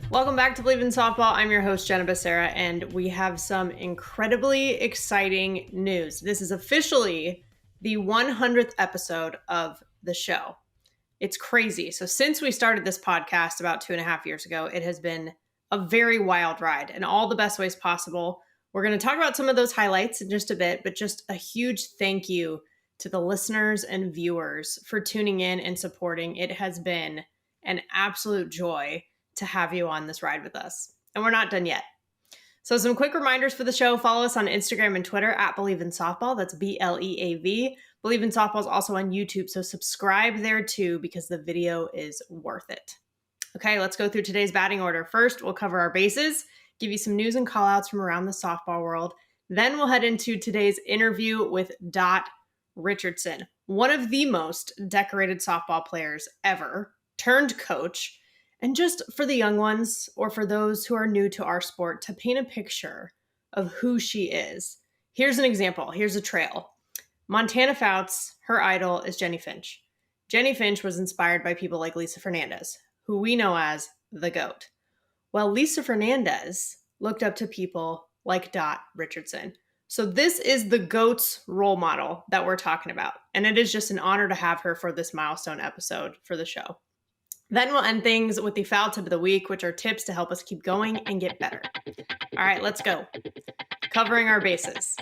Welcome back to Bleav in Softball. I'm your host, Jenna, and we have some incredibly exciting news. This is officially the 100th episode of the show. It's crazy. So since we started this podcast about 2.5 years ago, it has been a very wild ride in all the best ways possible. We're going to talk about some of those highlights in just a bit, but just a huge thank you to the listeners and viewers for tuning in and supporting. It has been an absolute joy to have you on this ride with us. And we're not done yet. So some quick reminders for the show. Follow us on Instagram and Twitter at Bleav in Softball. That's BLEAV. Bleav in Softball is also on YouTube, so subscribe there too because the video is worth it. Okay, let's go through today's batting order. First, we'll cover our bases, give you some news and callouts from around the softball world. Then we'll head into today's interview with Richardson, one of the most decorated softball players ever, turned coach. And just for the young ones, or for those who are new to our sport, to paint a picture of who she is. Here's an example. Here's a trail. Montana Fouts, her idol is Jenny Finch. Jenny Finch was inspired by people like Lisa Fernandez, who we know as the GOAT. Well, Lisa Fernandez looked up to people like Richardson. So this is the GOAT's role model that we're talking about. And it is just an honor to have her for this milestone episode for the show. Then we'll end things with the foul tip of the week, which are tips to help us keep going and get better. All right, let's go. Covering our bases.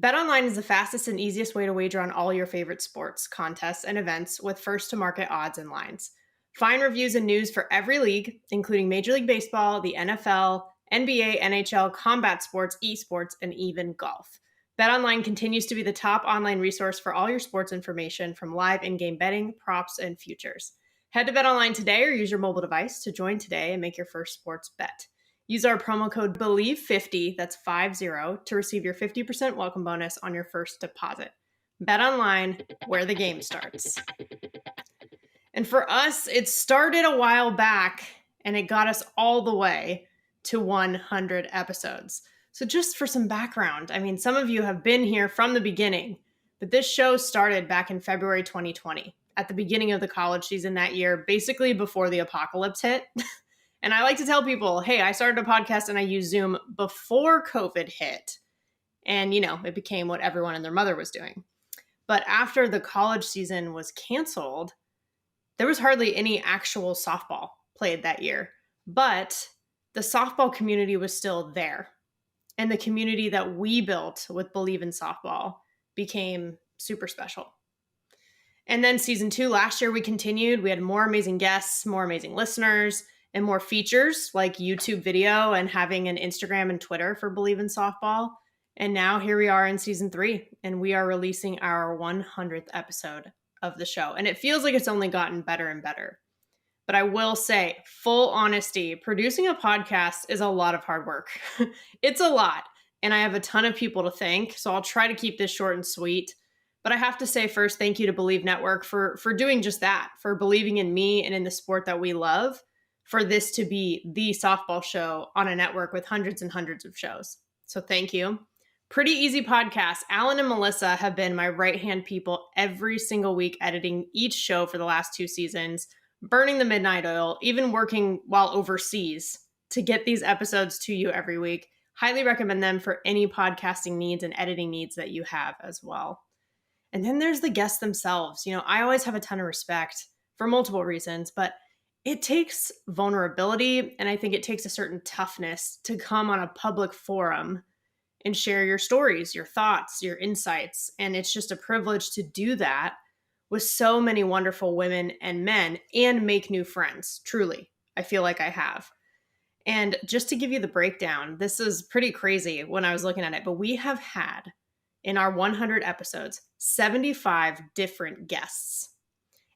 BetOnline is the fastest and easiest way to wager on all your favorite sports, contests, and events with first-to-market odds and lines. Find reviews and news for every league, including Major League Baseball, the NFL, NBA, NHL, combat sports, esports, and even golf. BetOnline continues to be the top online resource for all your sports information, from live in-game betting, props, and futures. Head to BetOnline today or use your mobile device to join today and make your first sports bet. Use our promo code BLEAV50, that's 50, to receive your 50% welcome bonus on your first deposit. BetOnline, where the game starts. And for us, it started a while back, and it got us all the way to 100 episodes. So just for some background, I mean, some of you have been here from the beginning, but this show started back in February 2020, at the beginning of the college season that year, basically before the apocalypse hit. And I like to tell people, hey, I started a podcast and I used Zoom before COVID hit. And, it became what everyone and their mother was doing. But after the college season was canceled, there was hardly any actual softball played that year. But the softball community was still there. And the community that we built with Bleav in Softball became super special. And then season 2 last year, we continued. We had more amazing guests, more amazing listeners, and more features like YouTube video and having an Instagram and Twitter for Bleav in Softball. And now here we are in season 3, and we are releasing our 100th episode of the show. And it feels like it's only gotten better and better. But I will say, full honesty, producing a podcast is a lot of hard work. It's a lot, and I have a ton of people to thank, so I'll try to keep this short and sweet. But I have to say first, thank you to Bleav Network for doing just that, for believing in me and in the sport that we love, for this to be the softball show on a network with hundreds and hundreds of shows. So thank you. Pretty easy podcast. Alan and Melissa have been my right-hand people every single week, editing each show for the last 2 seasons, burning the midnight oil, even working while overseas to get these episodes to you every week. Highly recommend them for any podcasting needs and editing needs that you have as well. And then there's the guests themselves. I always have a ton of respect for multiple reasons, but it takes vulnerability, and I think it takes a certain toughness to come on a public forum and share your stories, your thoughts, your insights. And it's just a privilege to do that with so many wonderful women and men and make new friends. Truly, I feel like I have. And just to give you the breakdown, this is pretty crazy when I was looking at it, but we have had in our 100 episodes, 75 different guests.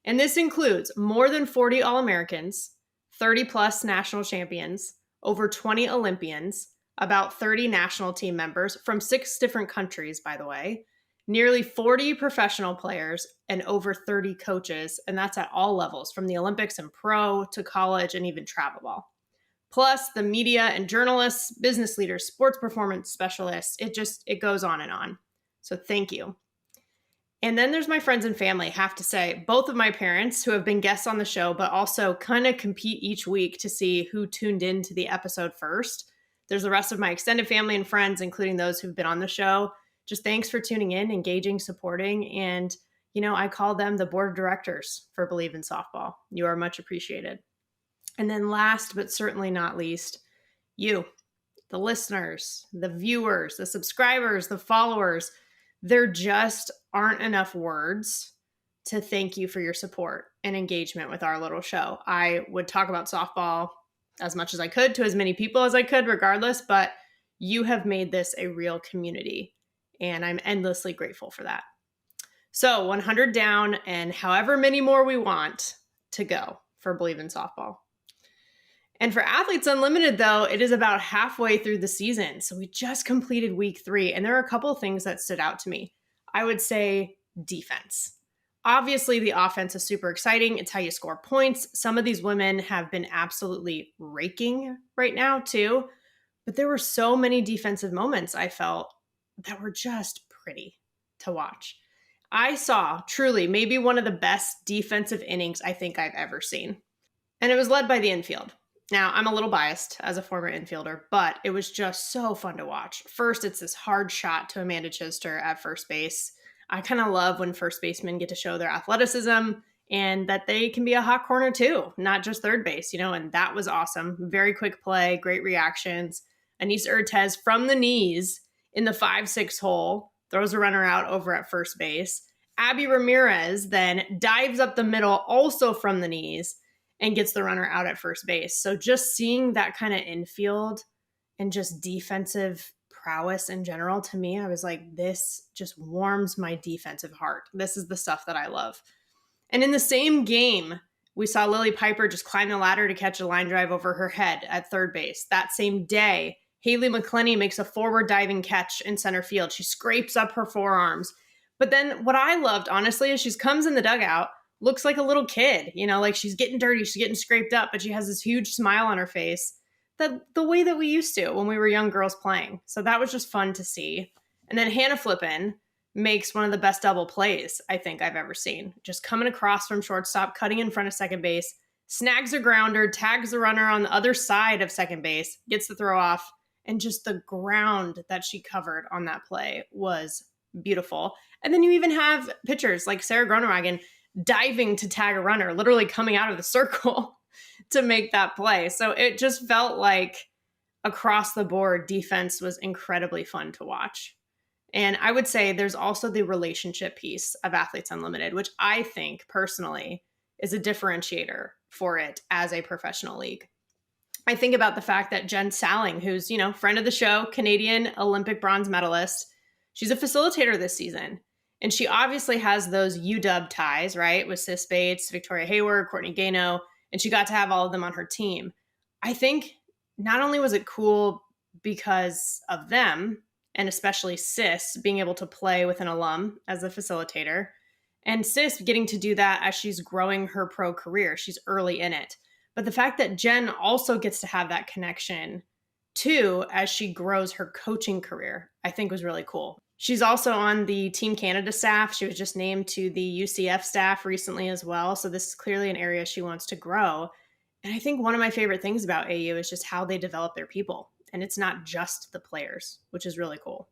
And this includes more than 40 All-Americans, 30 plus national champions, over 20 Olympians, about 30 national team members from 6 different countries, by the way, nearly 40 professional players, and over 30 coaches, and that's at all levels, from the Olympics and pro to college and even travel ball. Plus the media and journalists, business leaders, sports performance specialists, it goes on and on. So thank you. And then there's my friends and family, have to say. Both of my parents, who have been guests on the show, but also kind of compete each week to see who tuned into the episode first. There's the rest of my extended family and friends, including those who've been on the show. Just thanks for tuning in, engaging, supporting. And, I call them the board of directors for Bleav in Softball. You are much appreciated. And then last, but certainly not least, you, the listeners, the viewers, the subscribers, the followers. There just aren't enough words to thank you for your support and engagement with our little show. I would talk about softball as much as I could to as many people as I could, regardless, but you have made this a real community, and I'm endlessly grateful for that. So 100 down and however many more we want to go for Bleav in Softball. And for Athletes Unlimited, though, it is about halfway through the season. So we just completed week 3, and there are a couple of things that stood out to me. I would say defense. Obviously, the offense is super exciting. It's how you score points. Some of these women have been absolutely raking right now, too. But there were so many defensive moments, I felt, that were just pretty to watch. I saw, truly, maybe one of the best defensive innings I think I've ever seen. And it was led by the infield. Now, I'm a little biased as a former infielder, but it was just so fun to watch. First, it's this hard shot to Amanda Chister at first base. I kind of love when first basemen get to show their athleticism and that they can be a hot corner too, not just third base, and that was awesome. Very quick play, great reactions. Anissa Urtez from the knees in the 5-6 hole, throws a runner out over at first base. Abby Ramirez then dives up the middle also from the knees and gets the runner out at first base. So just seeing that kind of infield and just defensive prowess in general, to me, I was like, this just warms my defensive heart. This is the stuff that I love. And in the same game, we saw Lily Piper just climb the ladder to catch a line drive over her head at third base. That same day, Haley McClenny makes a forward diving catch in center field. She scrapes up her forearms. But then what I loved, honestly, is she comes in the dugout, looks like a little kid, like she's getting dirty, she's getting scraped up, but she has this huge smile on her face, the way that we used to when we were young girls playing. So that was just fun to see. And then Hannah Flippin makes one of the best double plays I think I've ever seen. Just coming across from shortstop, cutting in front of second base, snags a grounder, tags the runner on the other side of second base, gets the throw off, and just the ground that she covered on that play was beautiful. And then you even have pitchers like Sarah Groenewegen diving to tag a runner, literally coming out of the circle to make that play. So it just felt like across the board, defense was incredibly fun to watch. And I would say there's also the relationship piece of Athletes Unlimited, which I think personally is a differentiator for it as a professional league. I think about the fact that Jen Salling, who's, friend of the show, Canadian Olympic bronze medalist, she's a facilitator this season. And she obviously has those UW ties, right? With Sis Bates, Victoria Hayward, Courtney Gano, and she got to have all of them on her team. I think not only was it cool because of them, and especially Sis being able to play with an alum as a facilitator, and Sis getting to do that as she's growing her pro career. She's early in it. But the fact that Jen also gets to have that connection too as she grows her coaching career, I think was really cool. She's also on the Team Canada staff. She was just named to the UCF staff recently as well. So this is clearly an area she wants to grow. And I think one of my favorite things about AU is just how they develop their people. And it's not just the players, which is really cool.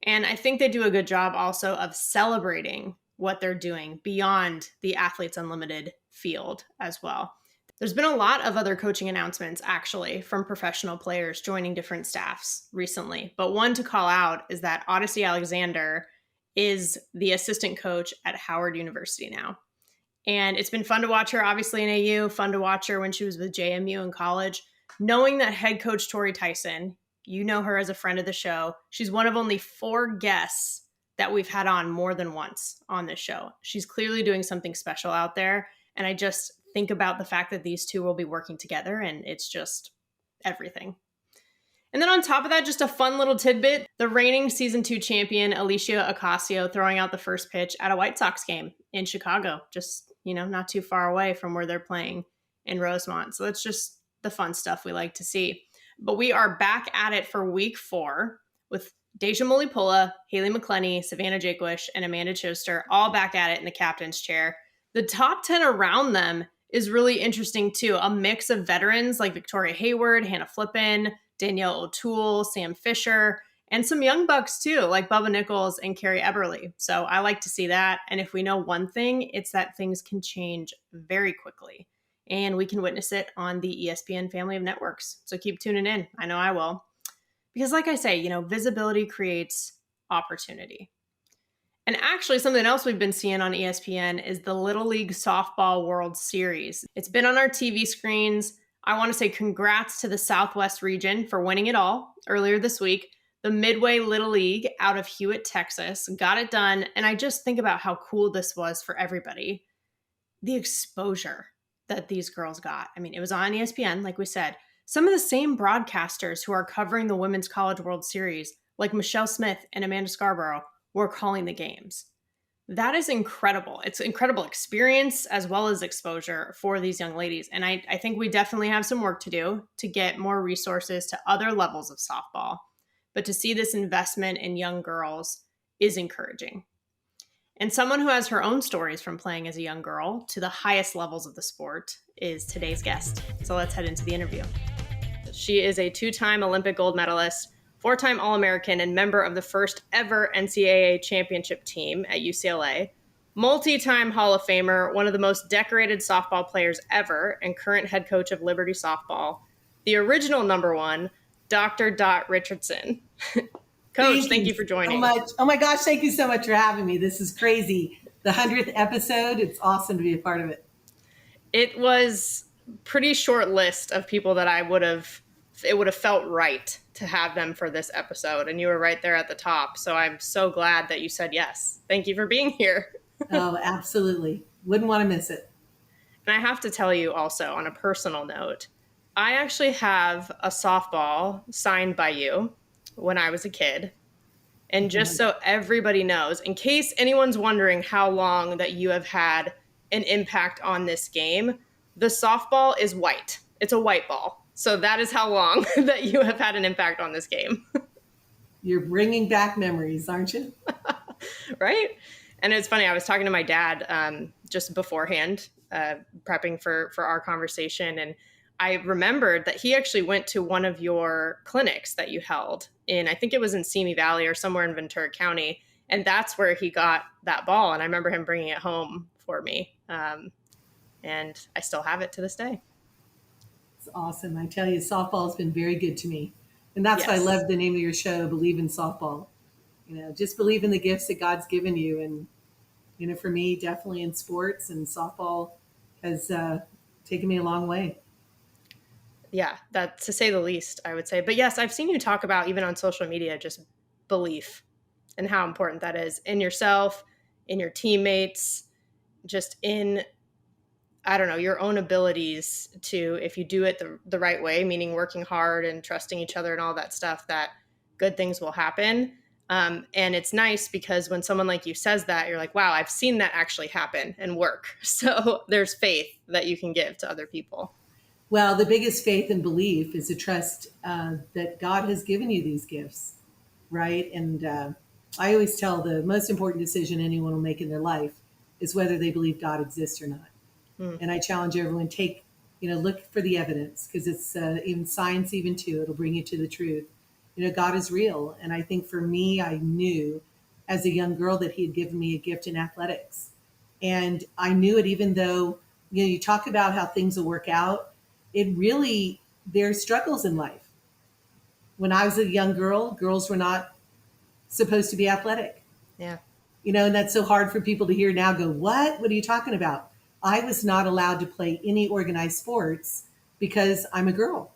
And I think they do a good job also of celebrating what they're doing beyond the Athletes Unlimited field as well. There's been a lot of other coaching announcements, actually, from professional players joining different staffs recently. But one to call out is that Odyssey Alexander is the assistant coach at Howard University now. And it's been fun to watch her, obviously, in AU, fun to watch her when she was with JMU in college. Knowing that head coach Tori Tyson, you know her as a friend of the show, she's one of only 4 guests that we've had on more than once on this show. She's clearly doing something special out there. And I just think about the fact that these two will be working together, and it's just everything. And then on top of that, just a fun little tidbit, the reigning season 2 champion, Alicia Ocasio, throwing out the first pitch at a White Sox game in Chicago, just, not too far away from where they're playing in Rosemont. So that's just the fun stuff we like to see. But we are back at it for week 4 with Deja Mulipola, Haley McClenny, Savannah Jakewish, and Amanda Choster all back at it in the captain's chair. The top 10 around them is really interesting too. A mix of veterans like Victoria Hayward, Hannah Flippen, Danielle O'Toole, Sam Fisher, and some young bucks too, like Bubba Nichols and Carrie Eberly. So I like to see that. And if we know one thing, it's that things can change very quickly. And we can witness it on the ESPN family of networks. So keep tuning in. I know I will. Because like I say, visibility creates opportunity. And actually, something else we've been seeing on ESPN is the Little League Softball World Series. It's been on our TV screens. I want to say congrats to the Southwest region for winning it all earlier this week. The Midway Little League out of Hewitt, Texas, got it done. And I just think about how cool this was for everybody. The exposure that these girls got. I mean, it was on ESPN, like we said. Some of the same broadcasters who are covering the Women's College World Series, like Michelle Smith and Amanda Scarborough, were calling the games. That is incredible. It's incredible experience as well as exposure for these young ladies. And I think we definitely have some work to do to get more resources to other levels of softball. But to see this investment in young girls is encouraging. And someone who has her own stories from playing as a young girl to the highest levels of the sport is today's guest. So let's head into the interview. She is a 2-time Olympic gold medalist, 4-time All-American, and member of the first ever NCAA championship team at UCLA, multi-time Hall of Famer, one of the most decorated softball players ever, and current head coach of Liberty Softball, the original number one, Dr. Dot Richardson. Coach, thank you for joining. So much. Oh my gosh, thank you so much for having me. This is crazy. The 100th episode, it's awesome to be a part of it. It was a pretty short list of people that it would have felt right to have them for this episode. And you were right there at the top. So I'm so glad that you said yes. Thank you for being here. Oh, absolutely. Wouldn't want to miss it. And I have to tell you also on a personal note, I actually have a softball signed by you when I was a kid. And just so everybody knows, in case anyone's wondering how long that you have had an impact on this game, the softball is white. It's a white ball. So that is how long that you have had an impact on this game. You're bringing back memories, aren't you? Right? And it's funny, I was talking to my dad just beforehand, prepping for our conversation. And I remembered that he actually went to one of your clinics that you held I think it was in Simi Valley or somewhere in Ventura County. And that's where he got that ball. And I remember him bringing it home for me. And I still have it to this day. It's awesome. I tell you, softball has been very good to me. And that's why I love the name of your show, Bleav in Softball. Just believe in the gifts that God's given you. And, for me, definitely in sports, and softball has taken me a long way. Yeah, that to say the least, I would say. But yes, I've seen you talk about, even on social media, just belief and how important that is in yourself, in your teammates, just in, I don't know, your own abilities to, if you do it the right way, meaning working hard and trusting each other and all that stuff, that good things will happen. And it's nice because when someone like you says that, you're like, wow, I've seen that actually happen and work. So there's faith that you can give to other people. Well, the biggest faith and belief is a trust that God has given you these gifts, right? And I always tell the most important decision anyone will make in their life is whether they believe God exists or not. And I challenge everyone, look for the evidence, because it's in science even too, it'll bring you to the truth. God is real. And I think for me, I knew as a young girl that he had given me a gift in athletics. And I knew it even though, you talk about how things will work out. There's struggles in life. When I was a young girl, girls were not supposed to be athletic. Yeah. And that's so hard for people to hear now go, what? What are you talking about? I was not allowed to play any organized sports because I'm a girl.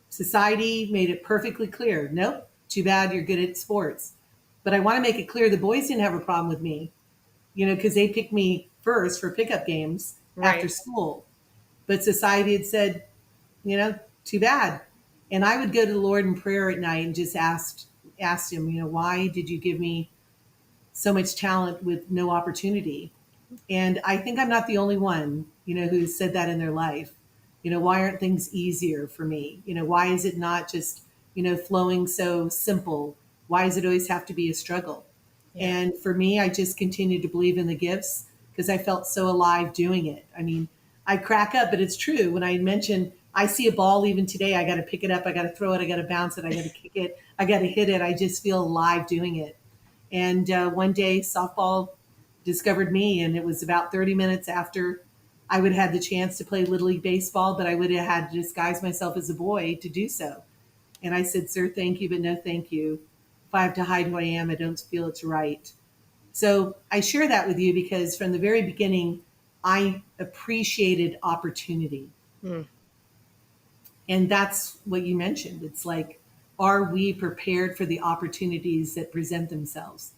Society made it perfectly clear. Nope, too bad you're good at sports. But I want to make it clear the boys didn't have a problem with me, because they picked me first for pickup games after school. But society had said, too bad. And I would go to the Lord in prayer at night and just asked him, why did you give me so much talent with no opportunity? And I think I'm not the only one, who said that in their life. Why aren't things easier for me? Why is it not just, flowing so simple? Why does it always have to be a struggle? Yeah. And for me, I just continued to believe in the gifts because I felt so alive doing it. I mean, I crack up, but it's true. When I mention I see a ball even today, I got to pick it up, I got to throw it, I got to bounce it, I got to kick it, I got to hit it. I just feel alive doing it. And one day, softball discovered me, and it was about 30 minutes after I would have had the chance to play Little League Baseball, but I would have had to disguise myself as a boy to do so. And I said, "Sir, thank you, but no thank you. If I have to hide who I am, I don't feel it's right." So I share that with you because from the very beginning, I appreciated opportunity. Mm. And that's what you mentioned. It's like, are we prepared for the opportunities that present themselves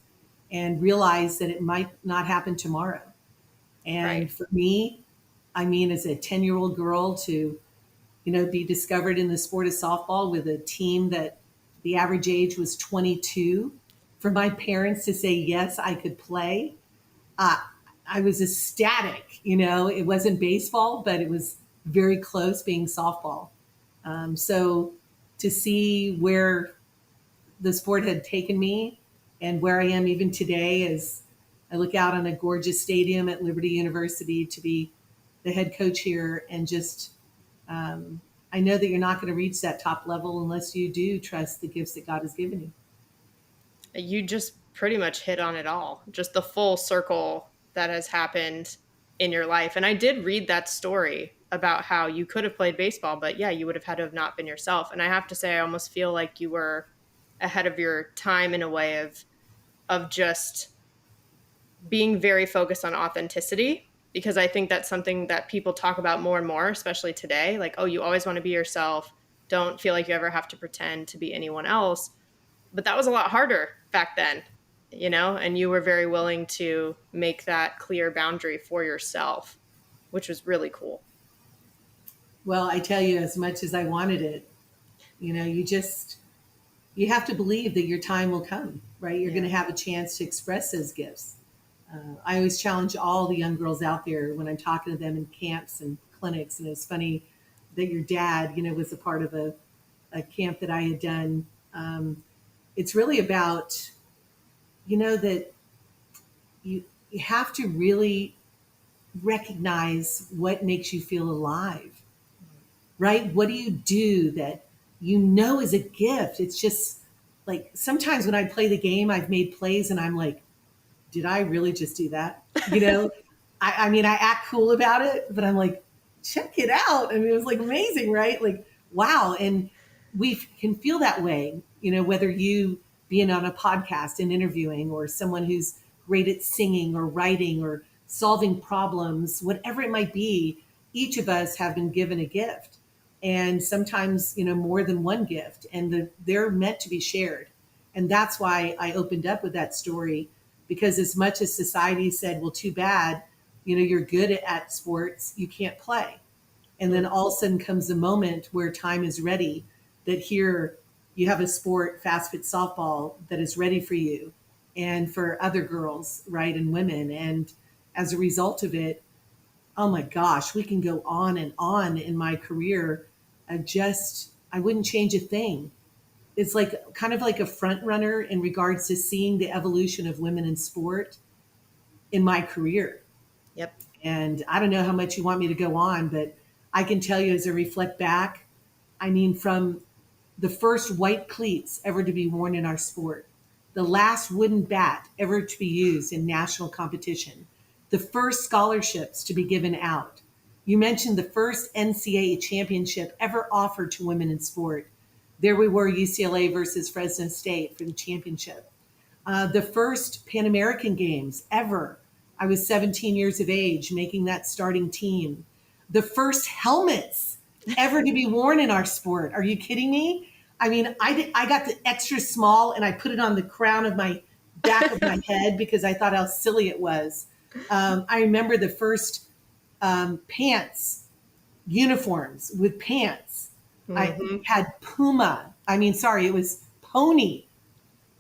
and realize that it might not happen tomorrow? And Right. for me, I mean, as a 10-year-old girl to, be discovered in the sport of softball with a team that the average age was 22, for my parents to say, yes, I could play, uh, I was ecstatic. It wasn't baseball, but it was very close being softball. So to see where the sport had taken me and where I am even today as I look out on a gorgeous stadium at Liberty University to be the head coach here and just I know that you're not going to reach that top level unless you do trust the gifts that God has given you. You just pretty much hit on it all, just the full circle that has happened in your life. And I did read that story about how you could have played baseball, but yeah, you would have had to have not been yourself. And I have to say, I almost feel like you were ahead of your time in a way of just being very focused on authenticity, because I think that's something that people talk about more and more, especially today. Like, oh, you always want to be yourself. Don't feel like you ever have to pretend to be anyone else. But that was a lot harder back then, and you were very willing to make that clear boundary for yourself, which was really cool. Well, I tell you, as much as I wanted it, you have to believe that your time will come, right? You're Yeah. going to have a chance to express those gifts. I always challenge all the young girls out there when I'm talking to them in camps and clinics. And it's funny that your dad, was a part of a camp that I had done. It's really about, that you have to really recognize what makes you feel alive, right? What do you do that is a gift? It's just like sometimes when I play the game, I've made plays and I'm like, did I really just do that? I mean, I act cool about it, but I'm like, check it out. I mean, it was like amazing, right? Like, wow. And we can feel that way, whether you being on a podcast and interviewing or someone who's great at singing or writing or solving problems, whatever it might be, each of us have been given a gift. And sometimes, more than one gift, and they're meant to be shared. And that's why I opened up with that story, because as much as society said, well, too bad, you're good at sports, you can't play. And then all of a sudden comes the moment where time is ready, that here you have a sport, fast fit softball, that is ready for you and for other girls, right, and women. And as a result of it, oh my gosh, we can go on and on in my career. I wouldn't change a thing. It's like kind of like a front runner in regards to seeing the evolution of women in sport in my career. Yep. And I don't know how much you want me to go on, but I can tell you as I reflect back, I mean, from the first white cleats ever to be worn in our sport, the last wooden bat ever to be used in national competition, the first scholarships to be given out. You mentioned the first NCAA championship ever offered to women in sport. There we were, UCLA versus Fresno State for the championship. The first Pan American Games ever. I was 17 years of age making that starting team. The first helmets ever to be worn in our sport. Are you kidding me? I mean, I got the extra small and I put it on the crown of my back of my head because I thought how silly it was. I remember the first pants, uniforms with pants. I had Puma. I mean, sorry, it was Pony.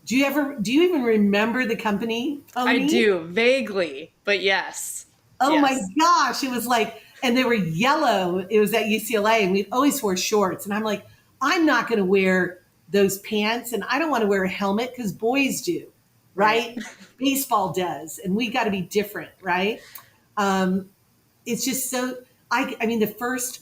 Do you even remember the company I Pony? do, vaguely, but yes. Oh my Yes. gosh. It was like, and they were yellow. It was at UCLA and we always wore shorts. And I'm like, I'm not going to wear those pants, and I don't want to wear a helmet because boys do, right? Baseball does, and we got to be different, right? Um, it's just so I mean the first,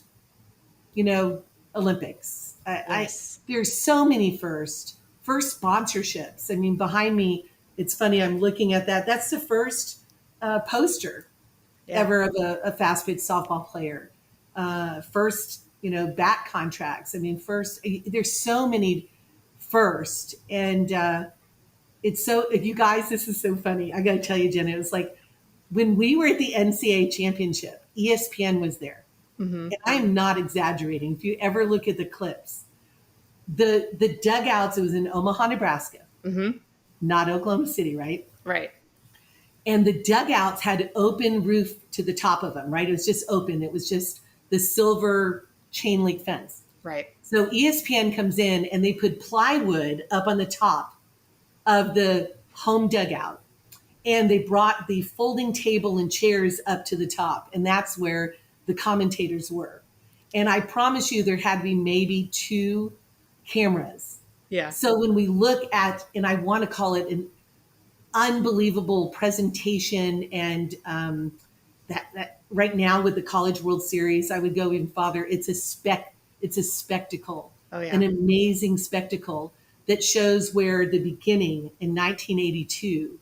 you know, Olympics. Yes. There's so many first sponsorships. I mean, behind me, it's funny. I'm looking at that. That's the first poster Yeah. ever of a fast pitch softball player. First, you know, bat contracts. I mean, first. There's so many first, and it's so. If you guys, this is so funny. I got to tell you, Jenna, it was like when we were at the NCAA championship. ESPN was there. Mm-hmm. And I'm not exaggerating. If you ever look at the clips, the dugouts, it was in Omaha, Nebraska, Mm-hmm. not Oklahoma City, right? Right. And the dugouts had open roof to the top of them, right? It was just open. It was just the silver chain link fence. Right. So ESPN comes in and they put plywood up on the top of the home dugout. And they brought the folding table and chairs up to the top. And that's where the commentators were. And I promise you, there had to be maybe 2 cameras. Yeah. So when we look at, and I want to call it an unbelievable presentation, and that right now with the College World Series, I would go even farther. It's a spectacle, Oh, yeah. an amazing spectacle that shows where the beginning in 1982,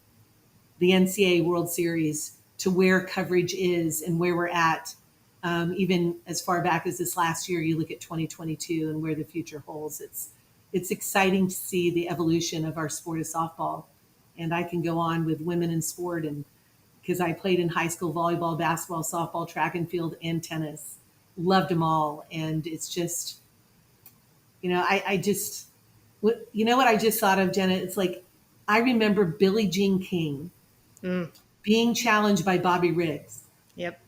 the NCAA World Series, to where coverage is and where we're at. Even as far back as this last year, you look at 2022 and where the future holds. It's exciting to see the evolution of our sport of softball. And I can go on with women in sport, and because I played in high school volleyball, basketball, softball, track and field, and tennis, loved them all. And it's just, you know, I just, you know what I just thought of, Jenna? It's like I remember Billie Jean King Mm. being challenged by Bobby Riggs Yep.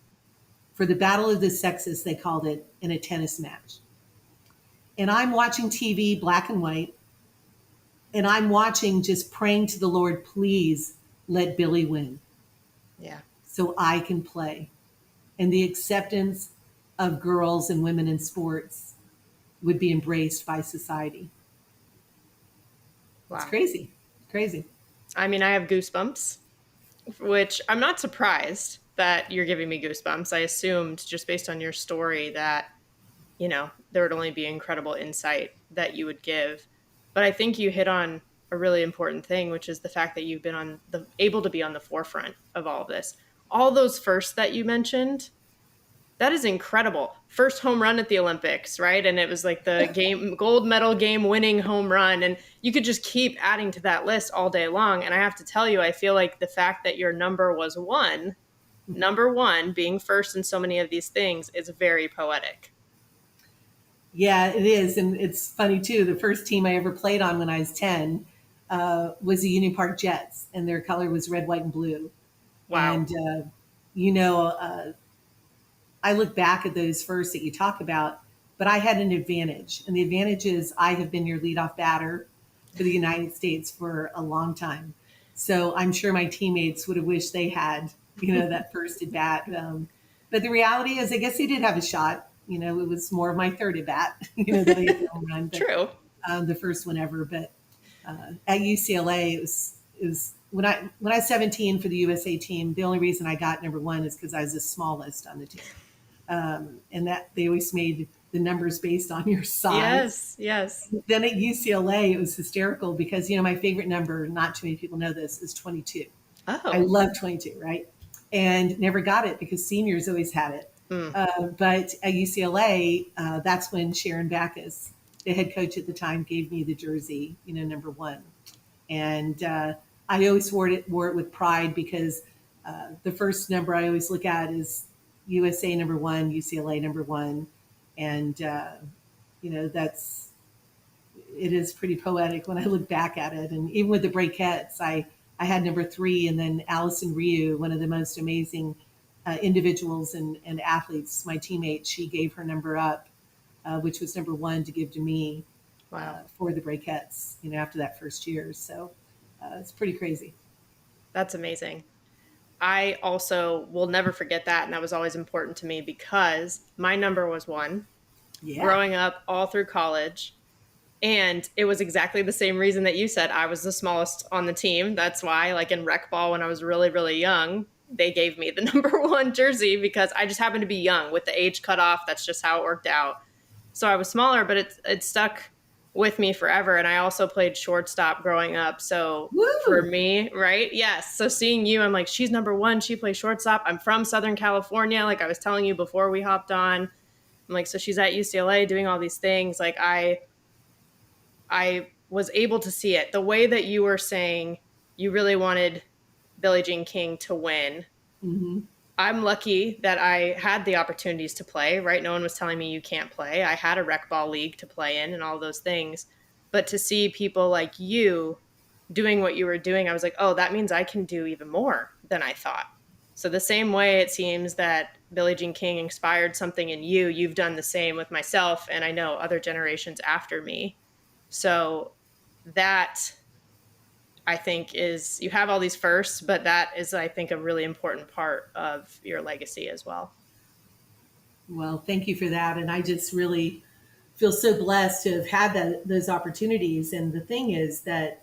for the Battle of the Sexes, they called it, in a tennis match. And I'm watching TV, black and white, and I'm watching, just praying to the Lord, please let Billie win Yeah. so I can play. And the acceptance of girls and women in sports would be embraced by society. It's Wow. crazy. Crazy. I mean, I have goosebumps, which I'm not surprised that you're giving me goosebumps. I assumed just based on your story that, you know, there would only be incredible insight that you would give. But I think you hit on a really important thing, which is the fact that you've been able to be on the forefront of all of this. All those firsts that you mentioned, that is incredible. First home run at the Olympics, right? And it was like the gold medal game winning home run. And you could just keep adding to that list all day long. And I have to tell you, I feel like the fact that your number was number one, being first in so many of these things, is very poetic. Yeah, it is. And it's funny too. The first team I ever played on when I was 10 was the Union Park Jets, and their color was red, white, and blue. Wow. And, you know, I look back at those first that you talk about, but I had an advantage. And the advantage is I have been your leadoff batter for the United States for a long time. So I'm sure my teammates would have wished they had, you know, that first at bat. But the reality is, I guess they did have a shot. You know, it was more of my third at bat, you know, that I hit the home run. But, True. the first one ever. But at UCLA, it was when I was 17 for the USA team. The only reason I got number one is because I was the smallest on the team, and that they always made the numbers based on your size. Yes. Yes. Then at UCLA, it was hysterical because, you know, my favorite number, not too many people know this, is 22. I Oh. love 22, right? And never got it because seniors always had it. But at UCLA, that's when Sharon Backus, the head coach at the time, gave me the jersey, you know, number one. And I always wore it with pride because the first number I always look at is USA number one, UCLA number one. And, you know, it is pretty poetic when I look back at it. And even with the Breakettes, I had number 3, and then Allison Ryu, one of the most amazing individuals and athletes, my teammate, she gave her number up, which was number 1 to give to me. Wow. For the Breakettes, you know, after that first year. So it's pretty crazy. That's amazing. I also will never forget that. And that was always important to me because my number was 1. Yeah. Growing up all through college, And it was exactly the same reason that you said. I was the smallest on the team. That's why, like in rec ball, when I was really, really young, they gave me the number 1 jersey because I just happened to be young with the age cutoff. That's just how it worked out. So I was smaller, but it stuck with me forever. And I also played shortstop growing up. So for Woo! me, right? Yes. So seeing you, I'm like, she's number 1. She plays shortstop. I'm from Southern California. Like I was telling you before we hopped on. I'm like, so she's at UCLA doing all these things. Like I was able to see it. The way that you were saying you really wanted Billie Jean King to win. Mm-hmm. I'm lucky that I had the opportunities to play, right? No one was telling me you can't play. I had a rec ball league to play in and all those things. But to see people like you doing what you were doing, I was like, oh, that means I can do even more than I thought. So the same way it seems that Billie Jean King inspired something in you, you've done the same with myself and I know other generations after me. So that I think is you have all these firsts, but that is, I think, a really important part of your legacy as well. Well, thank you for that. And I just really feel so blessed to have had those opportunities. And the thing is that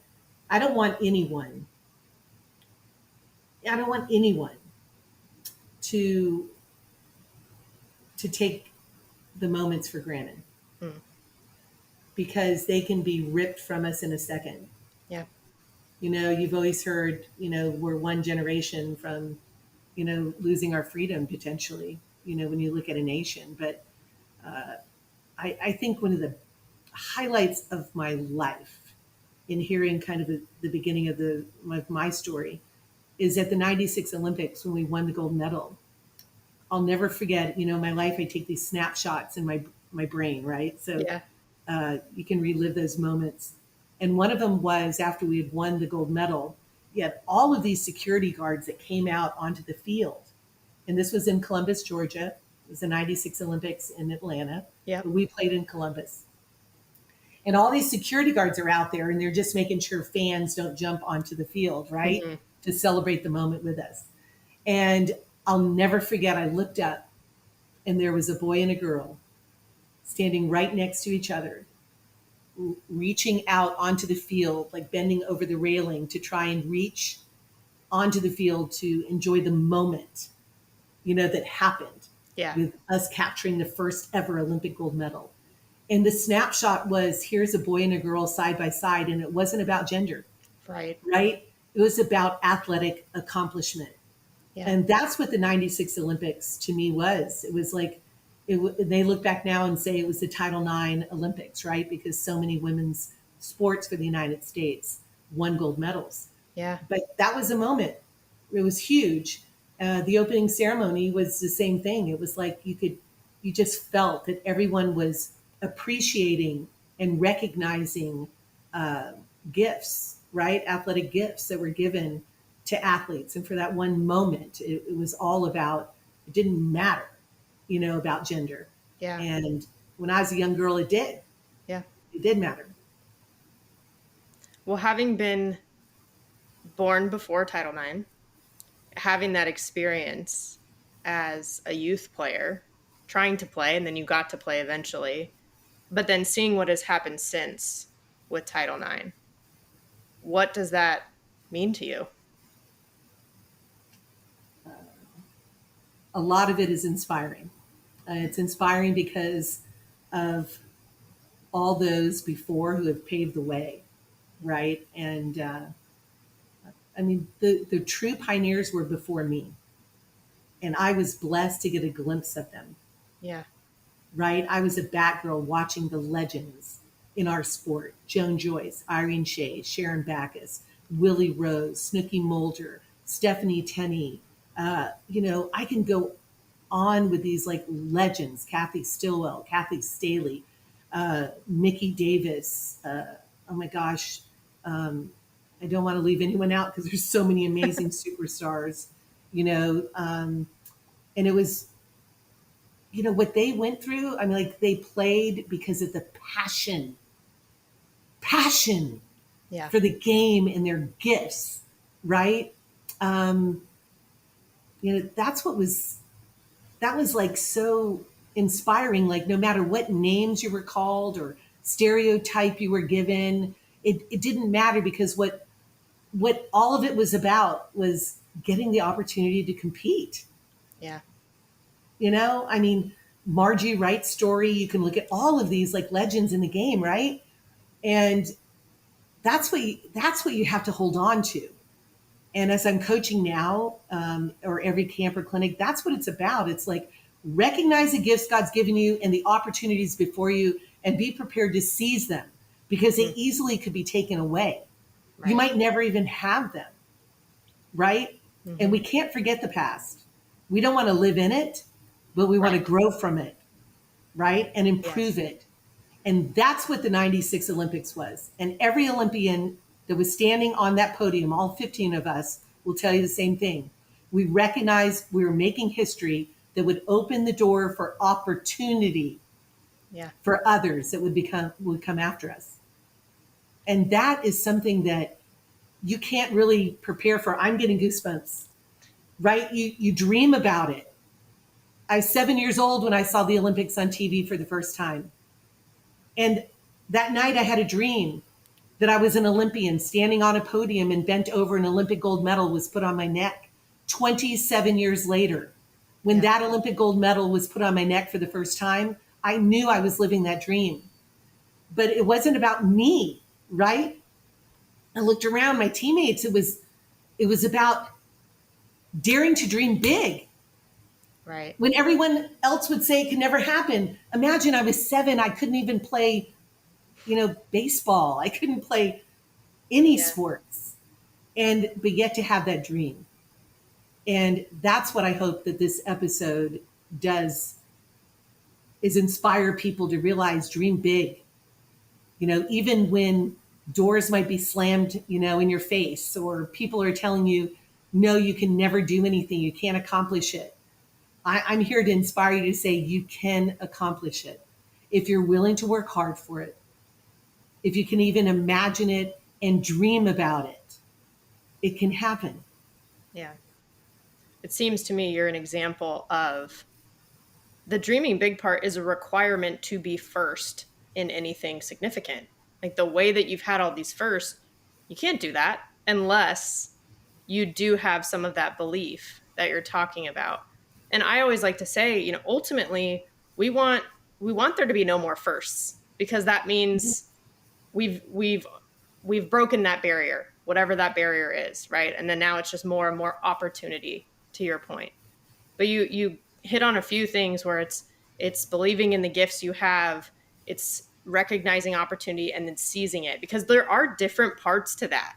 I don't want anyone, I don't want anyone to take the moments for granted Mm. because they can be ripped from us in a second. Yeah. You've always heard, we're one generation from, losing our freedom potentially, when you look at a nation. But I think one of the highlights of my life in hearing kind of the beginning of my story is at the 96 Olympics when we won the gold medal. I'll never forget, my life, I take these snapshots in my brain, right? So Yeah. you can relive those moments. And one of them was after we had won the gold medal, you had all of these security guards that came out onto the field. And this was in Columbus, Georgia. It was the 96 Olympics in Atlanta. Yeah. But we played in Columbus. And all these security guards are out there and they're just making sure fans don't jump onto the field, right? Mm-hmm. To celebrate the moment with us. And I'll never forget, I looked up and there was a boy and a girl standing right next to each other, reaching out onto the field, like bending over the railing to try and reach onto the field to enjoy the moment, that happened Yeah. with us capturing the first ever Olympic gold medal. And the snapshot was here's a boy and a girl side by side, and it wasn't about gender, Right. right? It was about athletic accomplishment. Yeah. And that's what the 96 Olympics to me was. It was like, they look back now and say it was the Title IX Olympics, right? Because so many women's sports for the United States won gold medals. Yeah. But that was a moment. It was huge. The opening ceremony was the same thing. It was like you just felt that everyone was appreciating and recognizing uh, gifts, right? Athletic gifts that were given to athletes. And for that one moment, it was all about, it didn't matter, about gender. Yeah. And when I was a young girl, it did. Yeah. It did matter. Well, having been born before Title IX, having that experience as a youth player, trying to play, and then you got to play eventually, but then seeing what has happened since with Title IX, what does that mean to you? A lot of it is inspiring. It's inspiring because of all those before who have paved the way, right? And I mean, the true pioneers were before me, and I was blessed to get a glimpse of them, Yeah. right? I was a Batgirl watching the legends in our sport: Joan Joyce, Irene Shea, Sharon Backus, Willie Rose, Snooky Mulder, Stephanie Tenney. I can go on with these like legends: Kathy Stillwell, Kathy Staley, Mickey Davis. Oh my gosh, I don't want to leave anyone out because there's so many amazing superstars, and it was, what they went through. I mean, like they played because of the passion Yeah. for the game and their gifts, right? Um, that's what was that was like so inspiring. Like no matter what names you were called or stereotype you were given. It didn't matter, because what all of it was about was getting the opportunity to compete. Yeah. I mean, Margie Wright's story, you can look at all of these like legends in the game, right? And that's what you have to hold on to. And as I'm coaching now, or every camp or clinic, that's what it's about. It's like, recognize the gifts God's given you and the opportunities before you, and be prepared to seize them, because they easily could be taken away. You Right. might never even have them, right? And we can't forget the past. We don't want to live in it, but we want to Right. grow from it, right? And improve Yes. it. And that's what the 96 Olympics was. And every Olympian that was standing on that podium, all 15 of us, will tell you the same thing. We recognized we were making history that would open the door for opportunity Yeah. for others that would come after us. And that is something that you can't really prepare for. I'm getting goosebumps, right? You dream about it. I was 7 years old when I saw the Olympics on TV for the first time. And that night I had a dream that I was an Olympian standing on a podium, and bent over, an Olympic gold medal was put on my neck. 27 years later, when that Olympic gold medal was put on my neck for the first time, I knew I was living that dream. But it wasn't about me, right? I looked around, my teammates, it was about daring to dream big. Right. When everyone else would say it could never happen. Imagine, I was 7, I couldn't even play, baseball. I couldn't play any Yeah. sports. But yet to have that dream. And that's what I hope that this episode does, is inspire people to realize, dream big. Even when doors might be slammed, in your face, or people are telling you, no, you can never do anything, you can't accomplish it. I'm here to inspire you to say you can accomplish it. If you're willing to work hard for it, if you can even imagine it and dream about it, it can happen. Yeah. It seems to me you're an example of the dreaming big part is a requirement to be first in anything significant. Like the way that you've had all these firsts, you can't do that unless you do have some of that belief that you're talking about. And I always like to say, ultimately we want there to be no more firsts, because that means we've broken that barrier, whatever that barrier is, right? And then now it's just more and more opportunity, to your point. But you hit on a few things where it's believing in the gifts you have, it's recognizing opportunity and then seizing it, because there are different parts to that.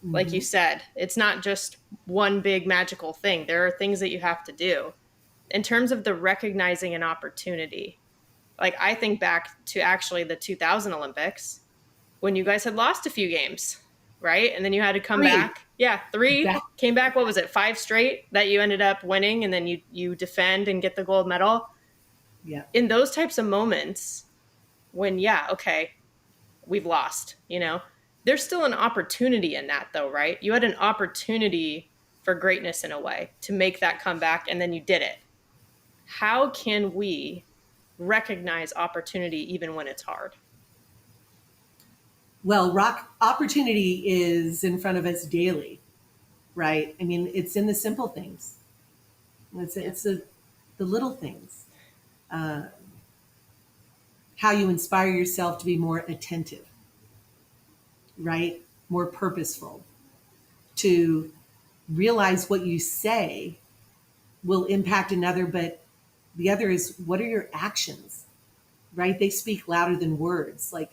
Like you said, it's not just one big magical thing. There are things that you have to do. In terms of the recognizing an opportunity, like I think back to actually the 2000 Olympics, when you guys had lost a few games, right? And then you had to come 3. back. Yeah, 3 Back. came back. What was it? 5 straight that you ended up winning, and then you defend and get the gold medal. Yeah. In those types of moments, when okay, we've lost, there's still an opportunity in that, though, right? You had an opportunity for greatness in a way to make that comeback, and then you did it. How can we recognize opportunity even when it's hard? Well, opportunity is in front of us daily, right? I mean, it's in the simple things. It's the little things. How you inspire yourself to be more attentive, right? More purposeful, to realize what you say will impact another, but the other is, what are your actions, right? They speak louder than words. Like,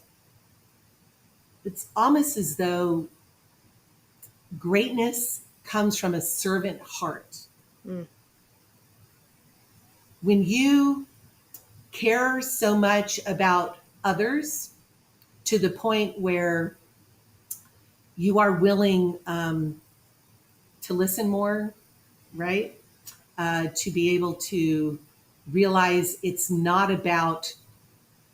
it's almost as though greatness comes from a servant heart. Mm. When you care so much about others to the point where you are willing to listen more, right? To be able to realize it's not about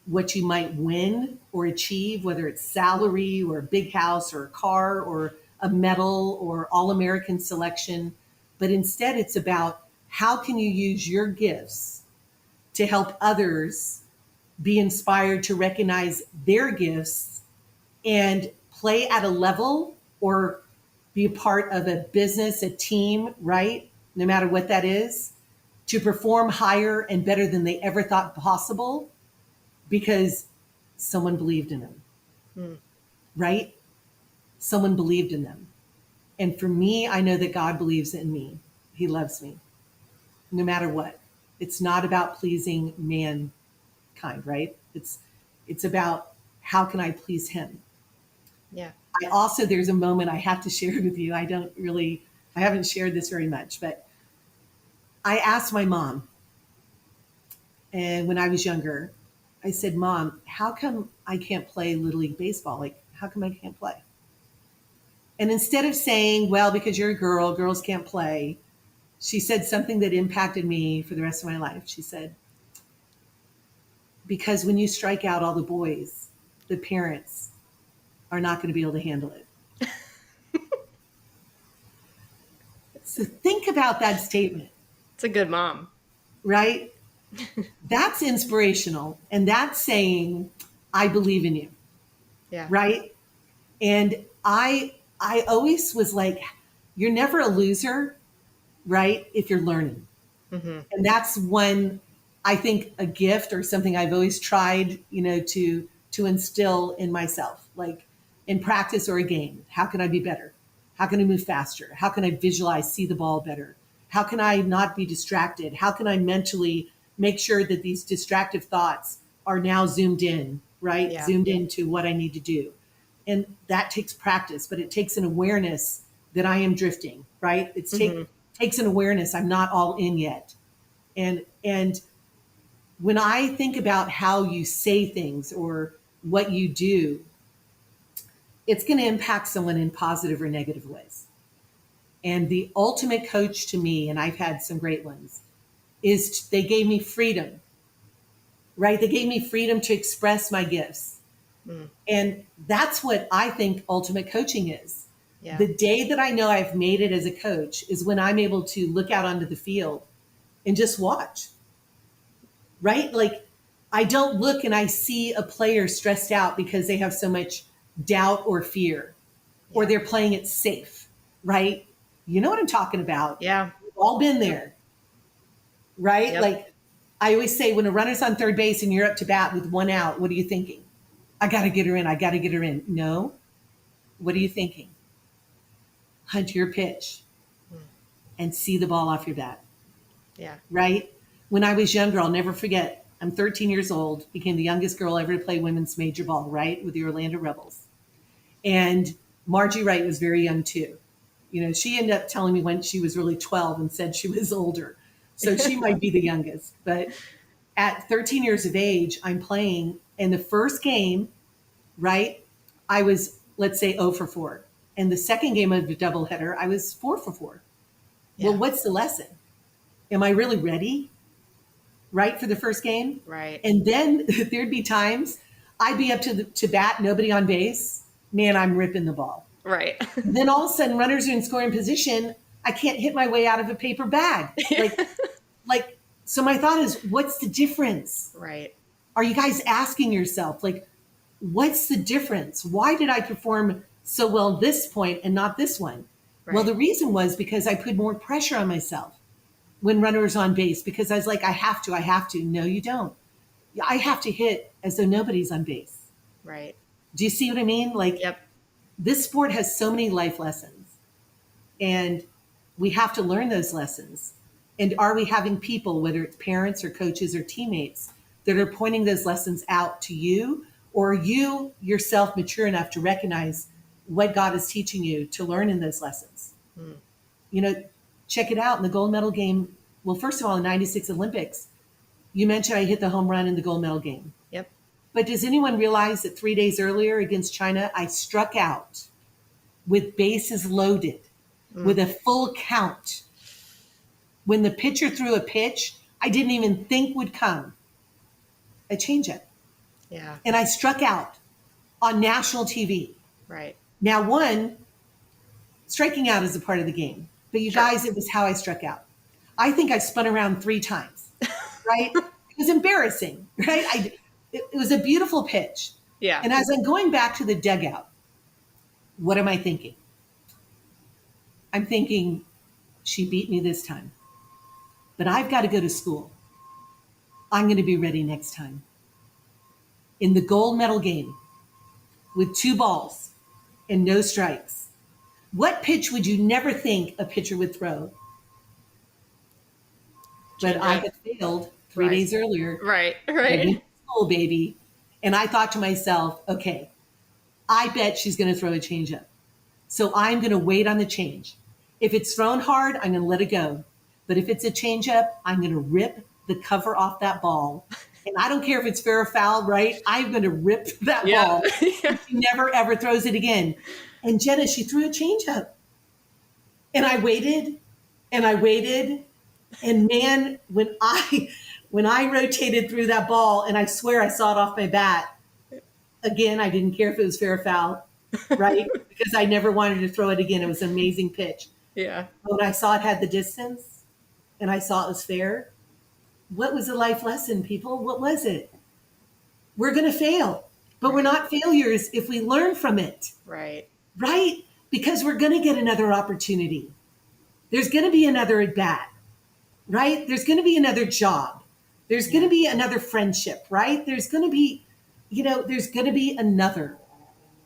what you might win or achieve, whether it's salary or a big house or a car or a medal or All-American selection, but instead it's about how can you use your gifts to help others be inspired to recognize their gifts and play at a level or be a part of a business, a team, right? No matter what that is, to perform higher and better than they ever thought possible because someone believed in them, right? Someone believed in them. And for me, I know that God believes in me. He loves me no matter what. It's not about pleasing mankind, right? It's about how can I please him? Yeah. I also, there's a moment I have to share with you. I haven't shared this very much, but I asked my mom, and when I was younger, I said, Mom, how come I can't play Little League Baseball? Like, how come I can't play? And instead of saying, well, because you're a girl, girls can't play, she said something that impacted me for the rest of my life. She said, because when you strike out all the boys, the parents are not going to be able to handle it. So think about that statement, It's a good mom. right? That's inspirational. And that's saying, I believe in you, Yeah. right? And I always was like, you're never a loser, right? If you're learning. And that's one, I think, a gift or something I've always tried, to instill in myself, like in practice or a game. How can I be better? How can I move faster? How can I visualize, see the ball better? How can I not be distracted? How can I mentally make sure that these distractive thoughts are now zoomed in, right? Yeah. Zoomed into what I need to do. And that takes practice, but it takes an awareness that I am drifting, right? Takes an awareness I'm not all in yet. And when I think about how you say things or what you do, it's going to impact someone in positive or negative ways. And the ultimate coach to me, and I've had some great ones, is they gave me freedom, right? They gave me freedom to express my gifts. And that's what I think ultimate coaching is. Yeah. The day that I know I've made it as a coach is when I'm able to look out onto the field and just watch, right? Like I don't look and I see a player stressed out because they have so much doubt or fear, or they're playing it safe, right? You know what I'm talking about. Yeah. We've all been there, right? Yep. Like I always say, when a runner's on third base and you're up to bat with one out, what are you thinking? I got to get her in. I got to get her in. No. What are you thinking? Hunt your pitch and see the ball off your bat, Yeah. right? When I was younger, I'll never forget, I'm 13 years old, became the youngest girl ever to play women's major ball, right? With the Orlando Rebels. And Margie Wright was very young too. She ended up telling me when she was really 12 and said she was older. So she might be the youngest. But at 13 years of age, I'm playing. And the first game, right, I was, let's say, 0 for 4. And the second game of the doubleheader, I was 4 for 4. Yeah. Well, what's the lesson? Am I really ready, right, for the first game? Right. And then there'd be times I'd be up to bat, nobody on base. Man, I'm ripping the ball. Right. Then all of a sudden, runners are in scoring position. I can't hit my way out of a paper bag. So my thought is, what's the difference? Right. Are you guys asking yourself, like, what's the difference? Why did I perform so well this point and not this one? Right. Well, the reason was because I put more pressure on myself when runner was on base, because I was like, I have to. No, you don't. I have to hit as though nobody's on base. Right. Do you see what I mean? Like, Yep. this sport has so many life lessons, and we have to learn those lessons. And are we having people, whether it's parents or coaches or teammates, that are pointing those lessons out to you, or are you yourself mature enough to recognize what God is teaching you to learn in those lessons? Check it out in the gold medal game. Well, first of all, in the 96 Olympics, you mentioned I hit the home run in the gold medal game. Yep. But does anyone realize that 3 days earlier against China, I struck out with bases loaded, with a full count? When the pitcher threw a pitch I didn't even think would come, a changeup. Yeah. And I struck out on national TV. Right. Now, Striking out is a part of the game. But you guys, it was how I struck out. I think I spun around 3 times, right? It was embarrassing, right? it was a beautiful pitch. Yeah. And as I'm going back to the dugout, what am I thinking? I'm thinking, she beat me this time, but I've got to go to school. I'm going to be ready next time. In the gold medal game with 2 balls and no strikes, what pitch would you never think a pitcher would throw? But I had failed 3 days earlier. Right. I went to school, baby. And I thought to myself, okay, I bet she's going to throw a changeup. So I'm going to wait on the change. If it's thrown hard, I'm going to let it go. But if it's a changeup, I'm going to rip the cover off that ball. And I don't care if it's fair or foul, right? I'm going to rip that ball. Yeah. She never, ever throws it again. And Jenna, she threw a changeup. And I waited and I waited. And man, when I rotated through that ball, and I swear I saw it off my bat, again, I didn't care if it was fair or foul, right? Because I never wanted to throw it again. It was an amazing pitch. Yeah. When I saw it had the distance and I saw it was fair, what was the life lesson, people? What was it? We're going to fail, but we're not failures if we learn from it. Right. Right? Because we're going to get another opportunity. There's going to be another at bat, right? There's going to be another job. There's going to be another friendship, right? There's going to be, there's going to be another.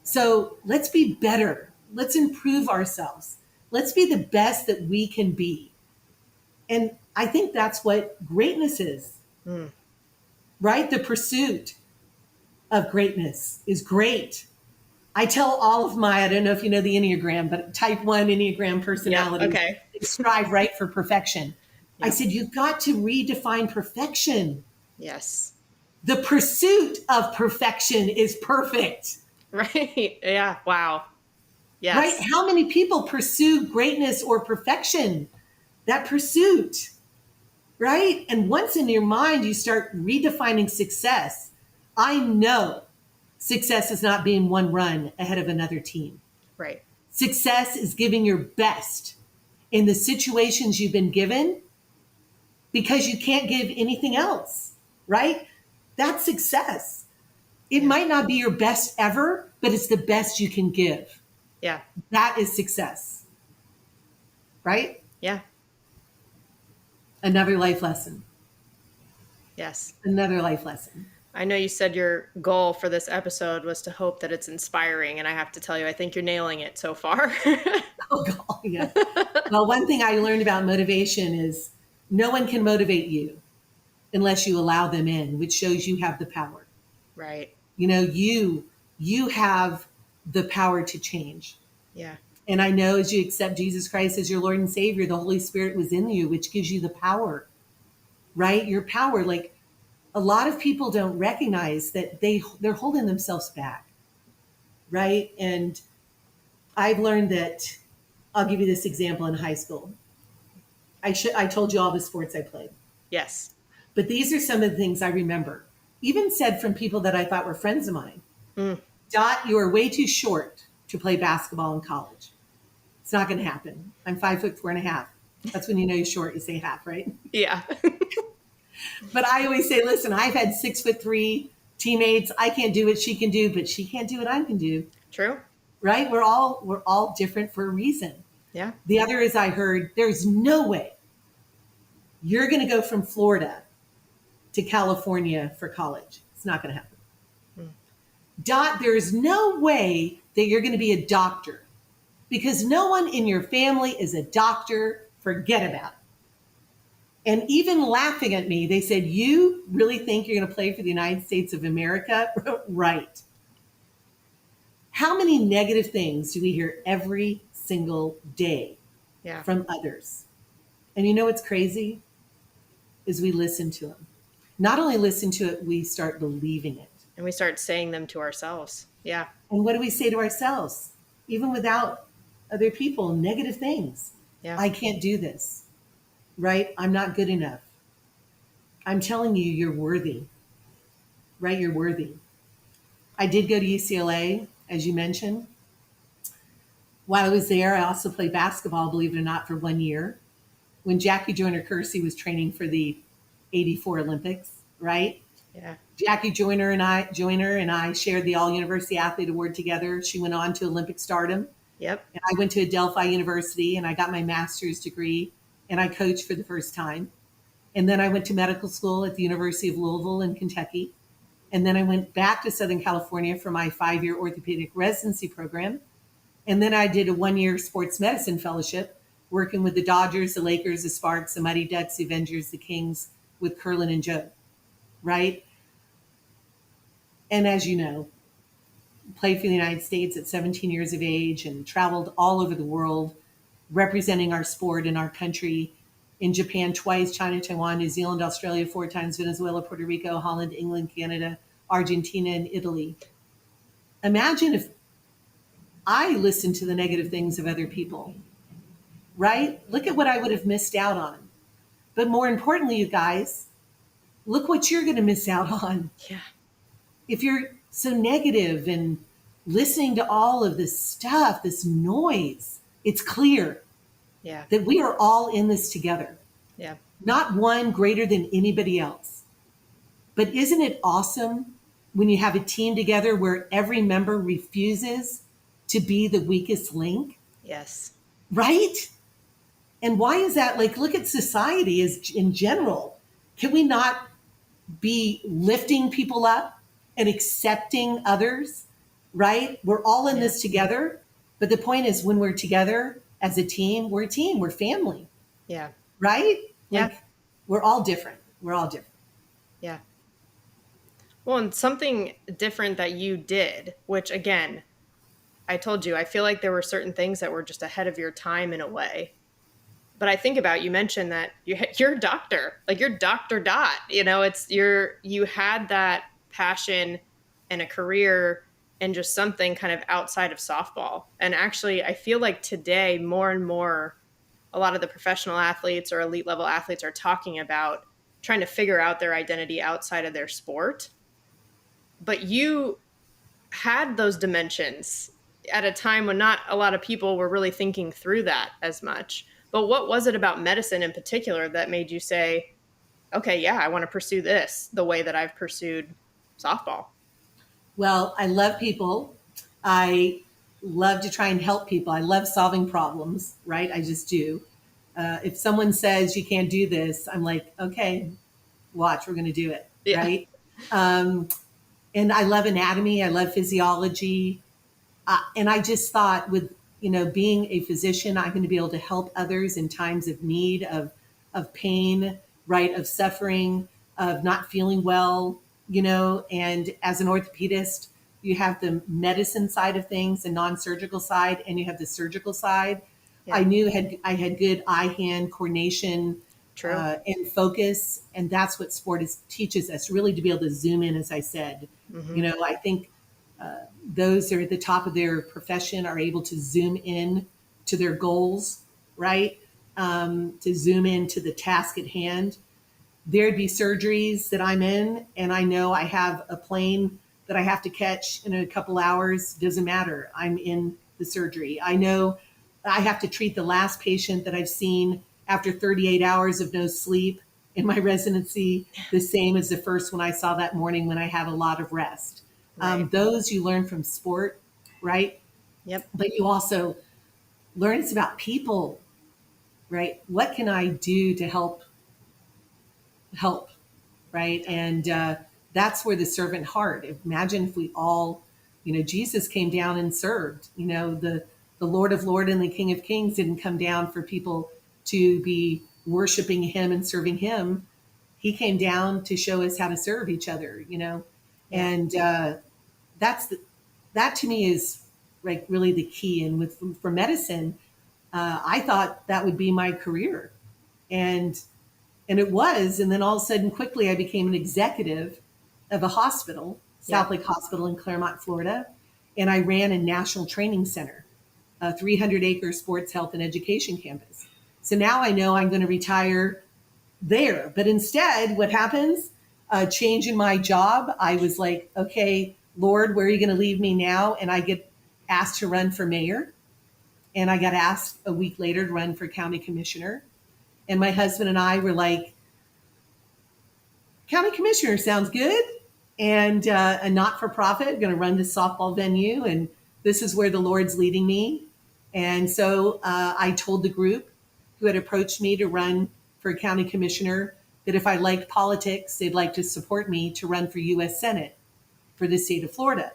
So let's be better. Let's improve ourselves. Let's be the best that we can be. And I think that's what greatness is, right? The pursuit of greatness is great. I tell all of I don't know if you know the Enneagram, but type 1 Enneagram personality. Yeah, okay. They strive, right, for perfection. Yeah. I said, you've got to redefine perfection. Yes. The pursuit of perfection is perfect. Right. Yeah. Wow. Yes. Right? How many people pursue greatness or perfection? That pursuit, right? And once in your mind, you start redefining success. I know success is not being one run ahead of another team. Right. Success is giving your best in the situations you've been given because you can't give anything else, right? That's success. It might not be your best ever, but it's the best you can give. Yeah. That is success, right? Yeah. Another life lesson. Yes. Another life lesson. I know you said your goal for this episode was to hope that it's inspiring, and I have to tell you, I think you're nailing it so far. Oh, God, yeah. Well, one thing I learned about motivation is no one can motivate you unless you allow them in, which shows you have the power. Right. You have the power to change. Yeah. And I know as you accept Jesus Christ as your Lord and Savior, the Holy Spirit was in you, which gives you the power, right? Your power. Like a lot of people don't recognize that they're holding themselves back, right? And I've learned that, I'll give you this example in high school. I told you all the sports I played. Yes. But these are some of the things I remember, even said from people that I thought were friends of mine. Dot, you are way too short to play basketball in college. It's not going to happen. I'm 5'4.5". That's when you know you're short. You say half, right? Yeah. But I always say, listen, I've had 6'3" teammates. I can't do what she can do, but she can't do what I can do. True. Right? We're all different for a reason. Yeah. The other is I heard there's no way you're going to go from Florida to California for college. It's not going to happen. Dot, there is no way that you're going to be a doctor because no one in your family is a doctor. Forget about it. And even laughing at me, they said, you really think you're going to play for the United States of America? Right. How many negative things do we hear every single day from others? And you know what's crazy? Is we listen to them. Not only listen to it, we start believing it. And we start saying them to ourselves. Yeah. And what do we say to ourselves? Even without other people, negative things. Yeah. I can't do this, right? I'm not good enough. I'm telling you, you're worthy, right? You're worthy. I did go to UCLA, as you mentioned. While I was there, I also played basketball, believe it or not, for 1 year. When Jackie Joyner Kersee was training for the '84 Olympics, right? Yeah. Jackie Joyner and I shared the All University Athlete Award together. She went on to Olympic stardom. Yep. And I went to Adelphi University and I got my master's degree and I coached for the first time. And then I went to medical school at the University of Louisville in Kentucky. And then I went back to Southern California for my 5-year orthopedic residency program. And then I did a 1-year sports medicine fellowship working with the Dodgers, the Lakers, the Sparks, the Mighty Ducks, the Avengers, the Kings with Curlin and Joe, right? And as you know, played for the United States at 17 years of age and traveled all over the world representing our sport and our country in Japan twice, China, Taiwan, New Zealand, Australia 4 times, Venezuela, Puerto Rico, Holland, England, Canada, Argentina, and Italy. Imagine if I listened to the negative things of other people, right? Look at what I would have missed out on. But more importantly, you guys, look what you're going to miss out on. Yeah. If you're so negative and listening to all of this stuff, this noise, it's clear Yeah. that we are all in this together. Yeah. Not one greater than anybody else. But isn't it awesome when you have a team together where every member refuses to be the weakest link? Yes. Right? And why is that? Like, look at society as in general. Can we not be lifting people up and accepting others? Right? We're all in this together. But the point is, when we're together as a team, we're family. Yeah. Right? Yeah. Like, we're all different. We're all different. Yeah. Well, and something different that you did, which again, I told you, I feel like there were certain things that were just ahead of your time in a way. But I think about, you mentioned that you're a doctor, like you're Dr. Dot, you had that passion and a career and just something kind of outside of softball. And actually, I feel like today more and more, a lot of the professional athletes or elite level athletes are talking about trying to figure out their identity outside of their sport. But you had those dimensions at a time when not a lot of people were really thinking through that as much. But what was it about medicine in particular that made you say, okay, yeah, I want to pursue this the way that I've pursued softball? Well, I love people. I love to try and help people. I love solving problems, right? I just do. If someone says you can't do this, I'm like, okay, watch, we're going to do it, right? And I love anatomy. I love physiology. And I just thought with, being a physician, I'm going to be able to help others in times of need, of pain, right? Of suffering, of not feeling well, and as an orthopedist, you have the medicine side of things, the non-surgical side, and you have the surgical side. Yeah. I knew I had good eye-hand coordination and focus, and that's what sport teaches us, really to be able to zoom in, as I said. Mm-hmm. I think those that are at the top of their profession are able to zoom in to their goals, right? To zoom into the task at hand. There'd be surgeries that I'm in, and I know I have a plane that I have to catch in a couple hours. Doesn't matter. I'm in the surgery. I know I have to treat the last patient that I've seen after 38 hours of no sleep in my residency, the same as the first one I saw that morning when I had a lot of rest. Right. Those you learn from sport, right? Yep. But you also learn it's about people, right? What can I do to help, right? And that's where the servant heart. Imagine if we all, Jesus came down and served. The Lord of Lords and the King of Kings didn't come down for people to be worshiping him and serving him. He came down to show us how to serve each other, and that to me is like really the key. And for medicine, I thought that would be my career, and it was. And then all of a sudden, quickly, I became an executive of a hospital, South Lake Hospital in Claremont, Florida, and I ran a national training center, a 300-acre sports health and education campus. So now I know I'm going to retire there. But instead, what happens? Change in my job. I was like, okay, Lord, where are you going to leave me now? And I get asked to run for mayor. And I got asked a week later to run for county commissioner. And my husband and I were like, county commissioner sounds good. and a not-for-profit, going to run this softball venue, and this is where the Lord's leading me. And so I told the group who had approached me to run for county commissioner that if I liked politics, they'd like to support me to run for U.S. Senate for the state of Florida.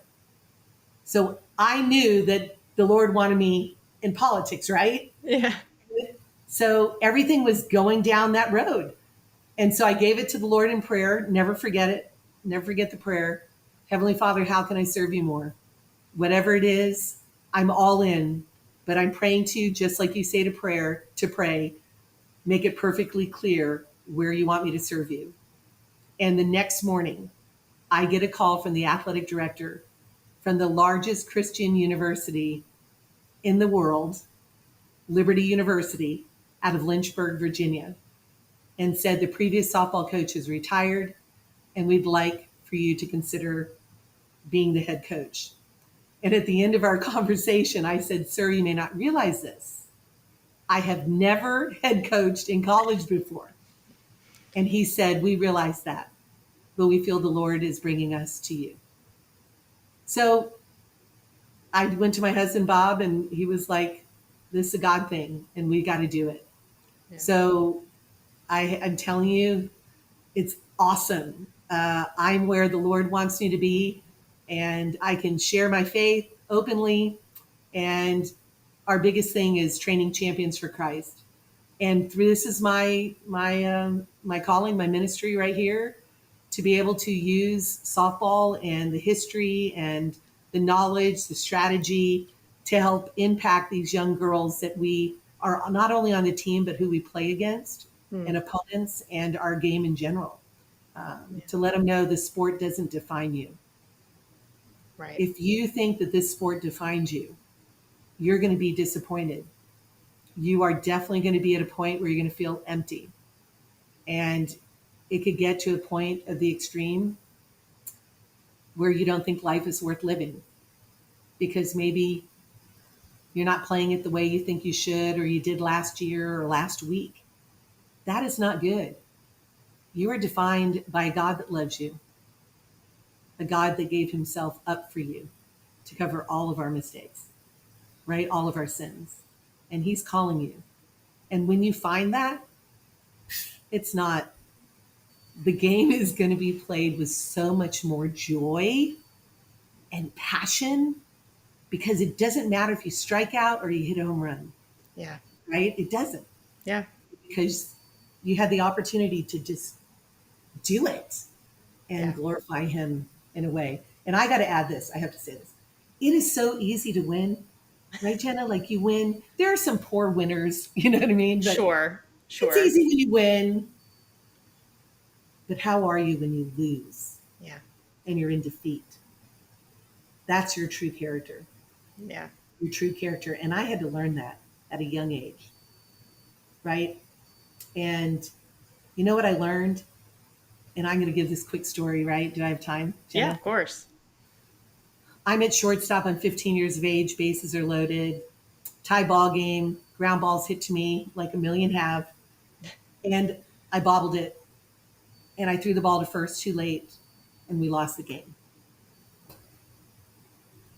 So I knew that the Lord wanted me in politics, right? Yeah. So everything was going down that road. And so I gave it to the Lord in prayer. Never forget it. Never forget the prayer. Heavenly Father, how can I serve you more? Whatever it is, I'm all in. But I'm praying to you, just like you say to pray, make it perfectly clear where you want me to serve you. And the next morning, I get a call from the athletic director from the largest Christian university in the world, Liberty University, out of Lynchburg, Virginia, and said the previous softball coach is retired and we'd like for you to consider being the head coach. And at the end of our conversation, I said, sir, you may not realize this. I have never head coached in college before. And he said, we realize that, but we feel the Lord is bringing us to you. So I went to my husband, Bob, and he was like, this is a God thing and we got to do it. Yeah. So I'm telling you, it's awesome. I'm where the Lord wants me to be, and I can share my faith openly. And our biggest thing is training champions for Christ. And through this is my calling, my ministry right here, to be able to use softball and the history and the knowledge, the strategy to help impact these young girls that we are not only on the team, but who we play against and opponents and our game in general. To let them know the sport doesn't define you. Right. If you think that this sport defines you, you're going to be disappointed. You are definitely going to be at a point where you're going to feel empty. And it could get to a point of the extreme where you don't think life is worth living because maybe you're not playing it the way you think you should or you did last year or last week. That is not good. You are defined by a God that loves you, a God that gave himself up for you to cover all of our mistakes, right? All of our sins. And he's calling you. And when you find that, it's not, the game is going to be played with so much more joy and passion because it doesn't matter if you strike out or you hit a home run. Yeah. Right? It doesn't. Yeah. Because you had the opportunity to just do it and glorify him in a way. And I got to add this. I have to say this. It is so easy to win, right, Jenna? Like you win. There are some poor winners, you know what I mean? But sure. It's easy when you win. But how are you when you lose? Yeah. And you're in defeat? That's your true character. Yeah. Your true character. And I had to learn that at a young age, right? And you know what I learned? And I'm going to give this quick story, right? Do I have time, Jenna? Yeah, of course. I'm at shortstop. I'm 15 years of age. Bases are loaded. Tie ball game. Ground balls hit to me like a million have. And I bobbled it. And I threw the ball to first too late. And we lost the game.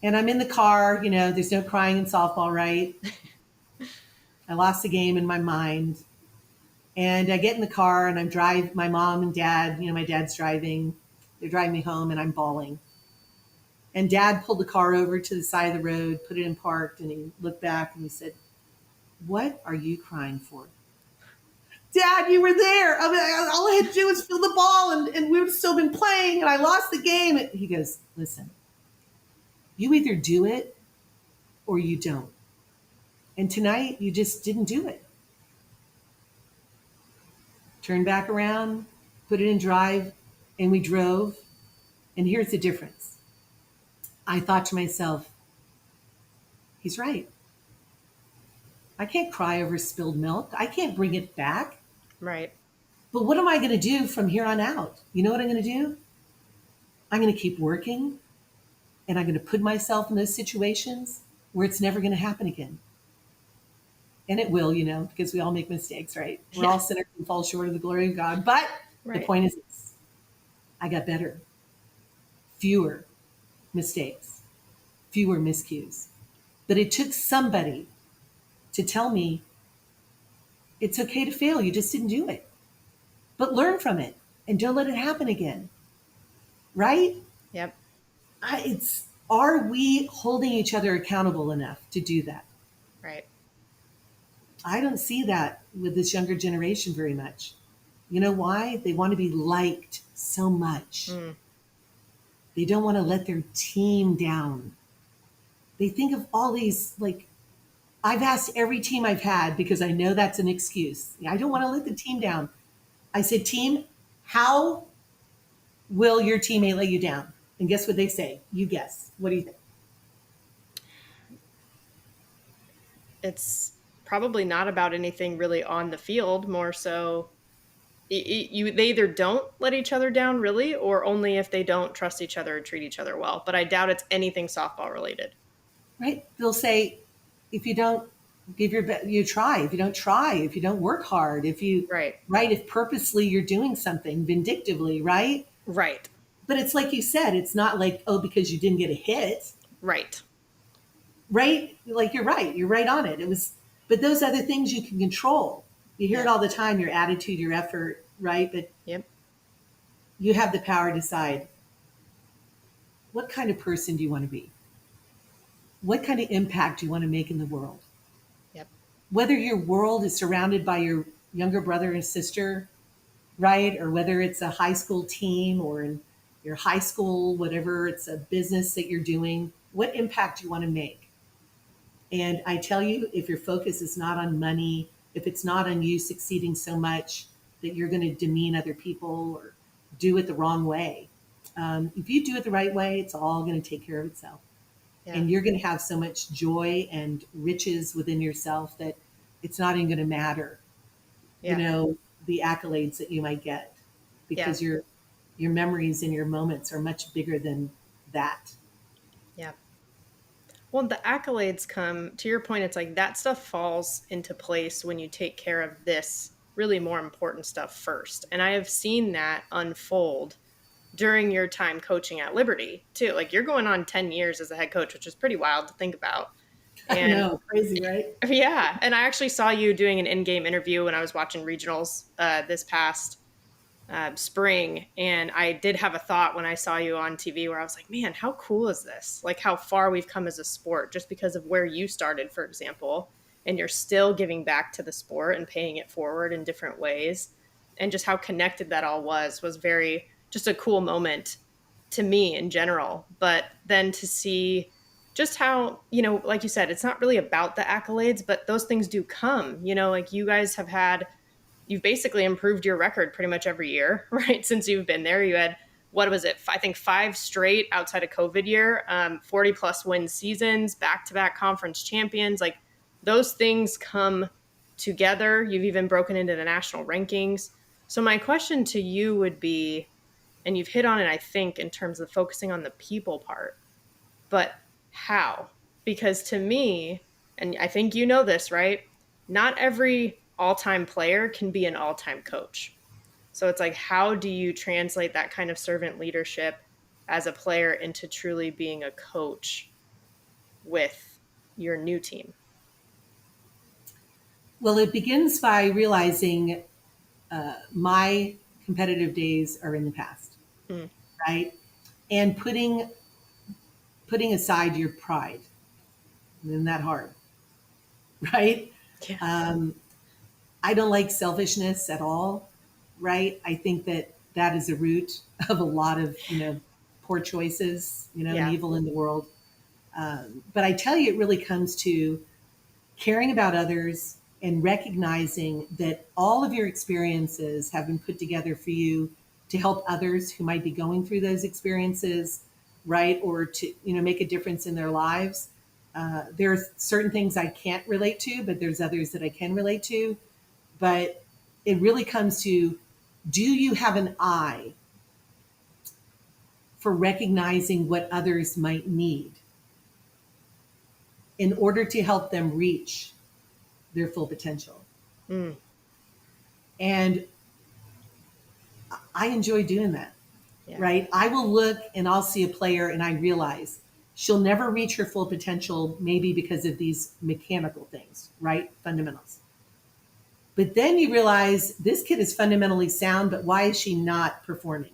And I'm in the car. You know, there's no crying in softball, right? I lost the game in my mind. And I get in the car and I'm driving my mom and dad. You know, my dad's driving. They're driving me home and I'm bawling. And dad pulled the car over to the side of the road, put it in parked, and he looked back and he said, "What are you crying for?" Dad, you were there. I mean, all I had to do was fill the ball and we would still been playing and I lost the game. And he goes, "Listen, you either do it or you don't. And tonight you just didn't do it." Turned back around, put it in drive, and we drove. And here's the difference. I thought to myself, he's right. I can't cry over spilled milk. I can't bring it back. Right. But what am I going to do from here on out? You know what I'm going to do? I'm going to keep working and I'm going to put myself in those situations where it's never going to happen again. And it will, you know, because we all make mistakes, right? We're all sinners and fall short of the glory of God. But the point is this. I got better. fewer mistakes, fewer miscues. But it took somebody to tell me it's okay to fail. You just didn't do it. But learn from it and don't let it happen again. Right? Yep. Are we holding each other accountable enough to do that? Right. I don't see that with this younger generation very much. You know why? They want to be liked so much. Mm. They don't want to let their team down. They think of all these, like, I've asked every team I've had because I know that's an excuse. I don't want to let the team down. I said, team, how will your teammate let you down? And guess what they say? You guess. What do you think? It's probably not about anything really on the field, more so they either don't let each other down really, or only if they don't trust each other or treat each other well. But I doubt it's anything softball related. Right? They'll say, if you don't give your best, you try. If you don't try, if you don't work hard, Right. right, if purposely you're doing something vindictively, right? Right. But it's like you said, it's not like, oh, because you didn't get a hit, Right. right? Like you're right. You're right on it. But those other things you can control. You hear it Yep. all the time, your attitude, your effort, right? But Yep. you have the power to decide, what kind of person do you want to be? What kind of impact do you want to make in the world? Yep. Whether your world is surrounded by your younger brother and sister, right? Or whether it's a high school team or in your high school, whatever, it's a business that you're doing, what impact do you want to make? And I tell you, if your focus is not on money, if it's not on you succeeding so much that you're going to demean other people or do it the wrong way, if you do it the right way, it's all going to take care of itself. Yeah. And you're going to have so much joy and riches within yourself that it's not even going to matter, Yeah. the accolades that you might get, because Yeah. your memories and your moments are much bigger than that. Yeah. Well, the accolades come, to your point, it's like that stuff falls into place when you take care of this really more important stuff first. And I have seen that unfold during your time coaching at Liberty too. Like you're going on 10 years as a head coach, which is pretty wild to think about. I And know, crazy, right? yeah, and I actually saw you doing an in-game interview when I was watching regionals this past spring, and I did have a thought when I saw you on TV where I was like, man, how cool is this? Like how far we've come as a sport just because of where you started, for example, and you're still giving back to the sport and paying it forward in different ways, and just how connected that all was very just a cool moment to me in general. But then to see just how, like you said, it's not really about the accolades, but those things do come, like you guys you've basically improved your record pretty much every year, right? Since you've been there, you had, what was it? I think 5 straight outside of COVID year, 40 plus win seasons, back-to-back conference champions. Like those things come together. You've even broken into the national rankings. So my question to you would be, and you've hit on it, I think, in terms of focusing on the people part, but how? Because to me, and I think you know this, right? Not every all-time player can be an all-time coach. So it's like, how do you translate that kind of servant leadership as a player into truly being a coach with your new team? Well, it begins by realizing my competitive days are in the past, Mm. right? And putting aside your pride. Isn't that hard? Right? Yeah. Um, I don't like selfishness at all, right? I think that is the root of a lot of, poor choices, and Yeah. evil in the world. But I tell you, it really comes to caring about others and recognizing that all of your experiences have been put together for you to help others who might be going through those experiences, right? Or to, make a difference in their lives. There are certain things I can't relate to, but there's others that I can relate to. But it really comes to, do you have an eye for recognizing what others might need in order to help them reach their full potential? Mm. And I enjoy doing that. Yeah. right? I will look and I'll see a player and I realize she'll never reach her full potential, maybe because of these mechanical things, right? Fundamentals. But then you realize this kid is fundamentally sound, but why is she not performing?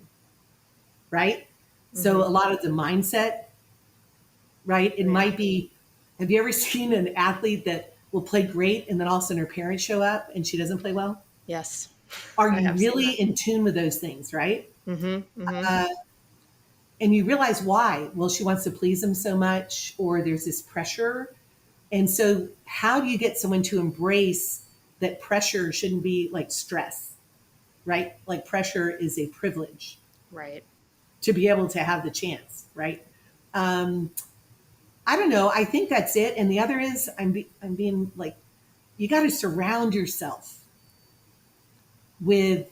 Right? So a lot of the mindset, right? It might be, have you ever seen an athlete that will play great and then all of a sudden her parents show up and she doesn't play well? Yes. Are I you have seen really that. in tune with those things, right? Mm-hmm. And you realize why. Well, she wants to please them so much, or there's this pressure. And so, how do you get someone to embrace that pressure shouldn't be like stress, right? Like pressure is a privilege Right. to be able to have the chance, right? Um, I don't know. I think that's it. And the other is I'm being like, you got to surround yourself with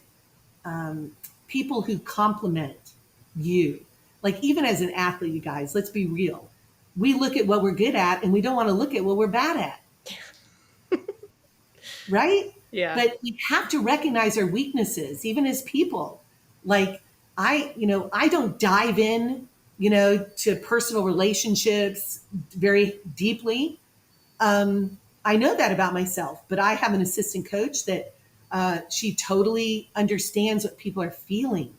people who complement you. Like even as an athlete, you guys, let's be real. We look at what we're good at and we don't want to look at what we're bad at. Right? Yeah. But we have to recognize our weaknesses, even as people. Like I don't dive in, to personal relationships very deeply. I know that about myself, but I have an assistant coach that she totally understands what people are feeling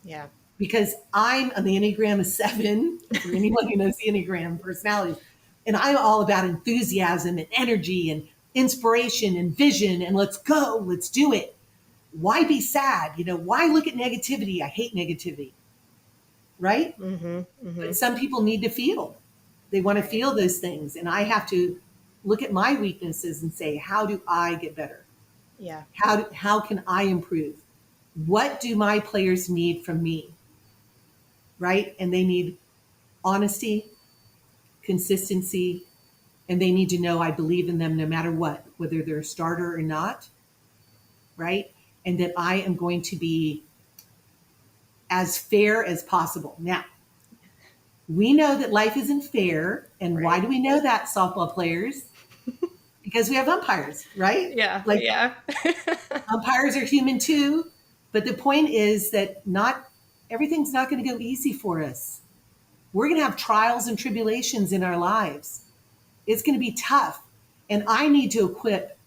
Yeah. because I'm on the Enneagram of 7, for anyone who knows the Enneagram personalities. And I'm all about enthusiasm and energy and inspiration and vision and let's go, let's do it. Why be sad? Why look at negativity? I hate negativity, right? But some people need to feel. They want to feel those things. And I have to look at my weaknesses and say, how do I get better? Yeah. How can I improve? What do my players need from me? Right? And they need honesty, consistency, and they need to know I believe in them no matter what, whether they're a starter or not, right? And that I am going to be as fair as possible. Now, we know that life isn't fair. And why do we know that, softball players? Because we have umpires, right? Yeah. Like Yeah. umpires are human too. But the point is that not everything's not going to go easy for us. We're going to have trials and tribulations in our lives. It's going to be tough. And I need to equip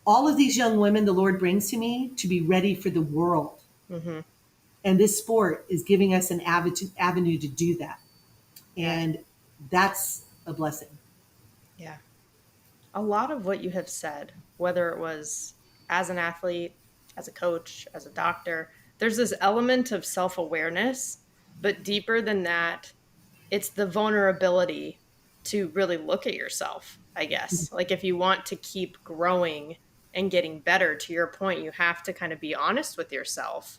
all of these young women the Lord brings to me to be ready for the world. And this sport is giving us an avenue to do that. And that's a blessing. Yeah. A lot of what you have said, whether it was as an athlete, as a coach, as a doctor, there's this element of self awareness, but deeper than that, it's the vulnerability to really look at yourself, I guess. Like if you want to keep growing and getting better, to your point, you have to kind of be honest with yourself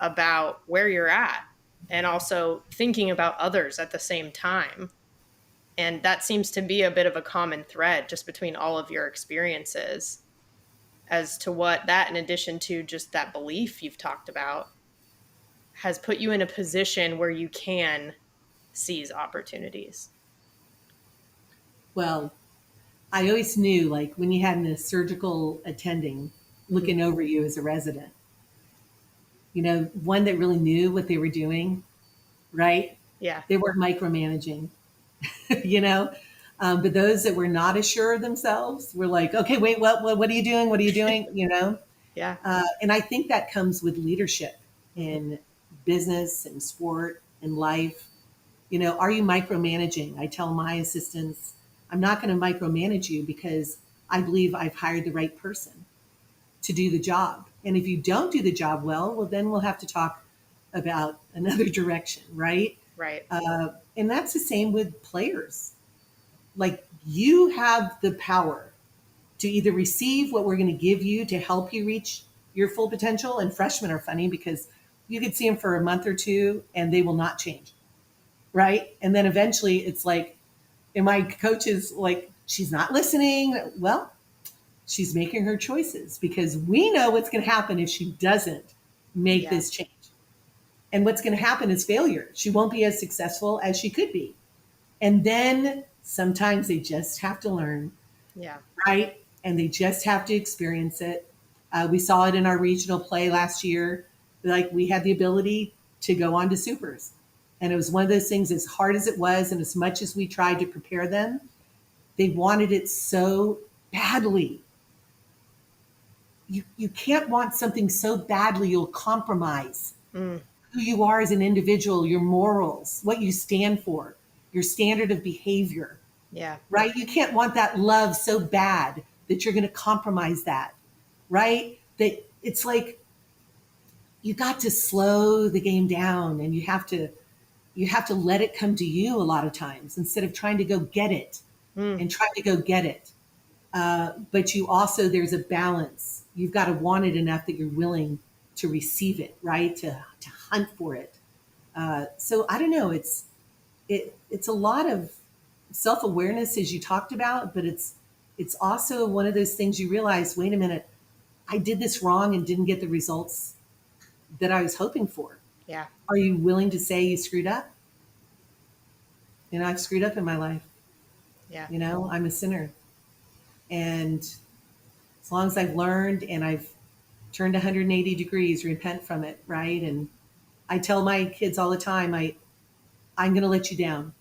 about where you're at and also thinking about others at the same time. And that seems to be a bit of a common thread just between all of your experiences as to what that, in addition to just that belief you've talked about, has put you in a position where you can seize opportunities. Well, I always knew, like when you had a surgical attending looking over you as a resident, one that really knew what they were doing, right? Yeah. They weren't micromanaging, you know. But those that were not as sure of themselves were like, okay, wait, what are you doing? What are you doing? Yeah. And I think that comes with leadership Mm-hmm. in business and sport and life. Are you micromanaging? I tell my assistants, I'm not going to micromanage you because I believe I've hired the right person to do the job. And if you don't do the job well, then we'll have to talk about another direction, right? Right. And that's the same with players. Like you have the power to either receive what we're going to give you to help you reach your full potential. And freshmen are funny because you could see them for a month or two and they will not change. Right. And then eventually it's like, and my coach is like, she's not listening. Well, she's making her choices because we know what's going to happen if she doesn't make this change. And what's going to happen is failure. She won't be as successful as she could be. And then sometimes they just have to learn. Yeah. Right. And they just have to experience it. We saw it in our regional play last year. Like we had the ability to go on to supers. And it was one of those things, as hard as it was, and as much as we tried to prepare them, they wanted it so badly. You can't want something so badly you'll compromise Mm, who you are as an individual, your morals, what you stand for, your standard of behavior, yeah. right? You can't want that love so bad that you're going to compromise that, right? That it's like you got to slow the game down, and you have to let it come to you a lot of times instead of trying to go get it Mm, and try to go get it. But you also, there's a balance. You've got to want it enough that you're willing to receive it, right? To hunt for it. So I don't know. It's a lot of self awareness, as you talked about, but it's also one of those things you realize. Wait a minute, I did this wrong and didn't get the results that I was hoping for. yeah. Are you willing to say you screwed up? I've screwed up in my life. Yeah. I'm a sinner, and as long as I've learned and I've turned 180 degrees, repent from it, right? And I tell my kids all the time, I'm going to let you down,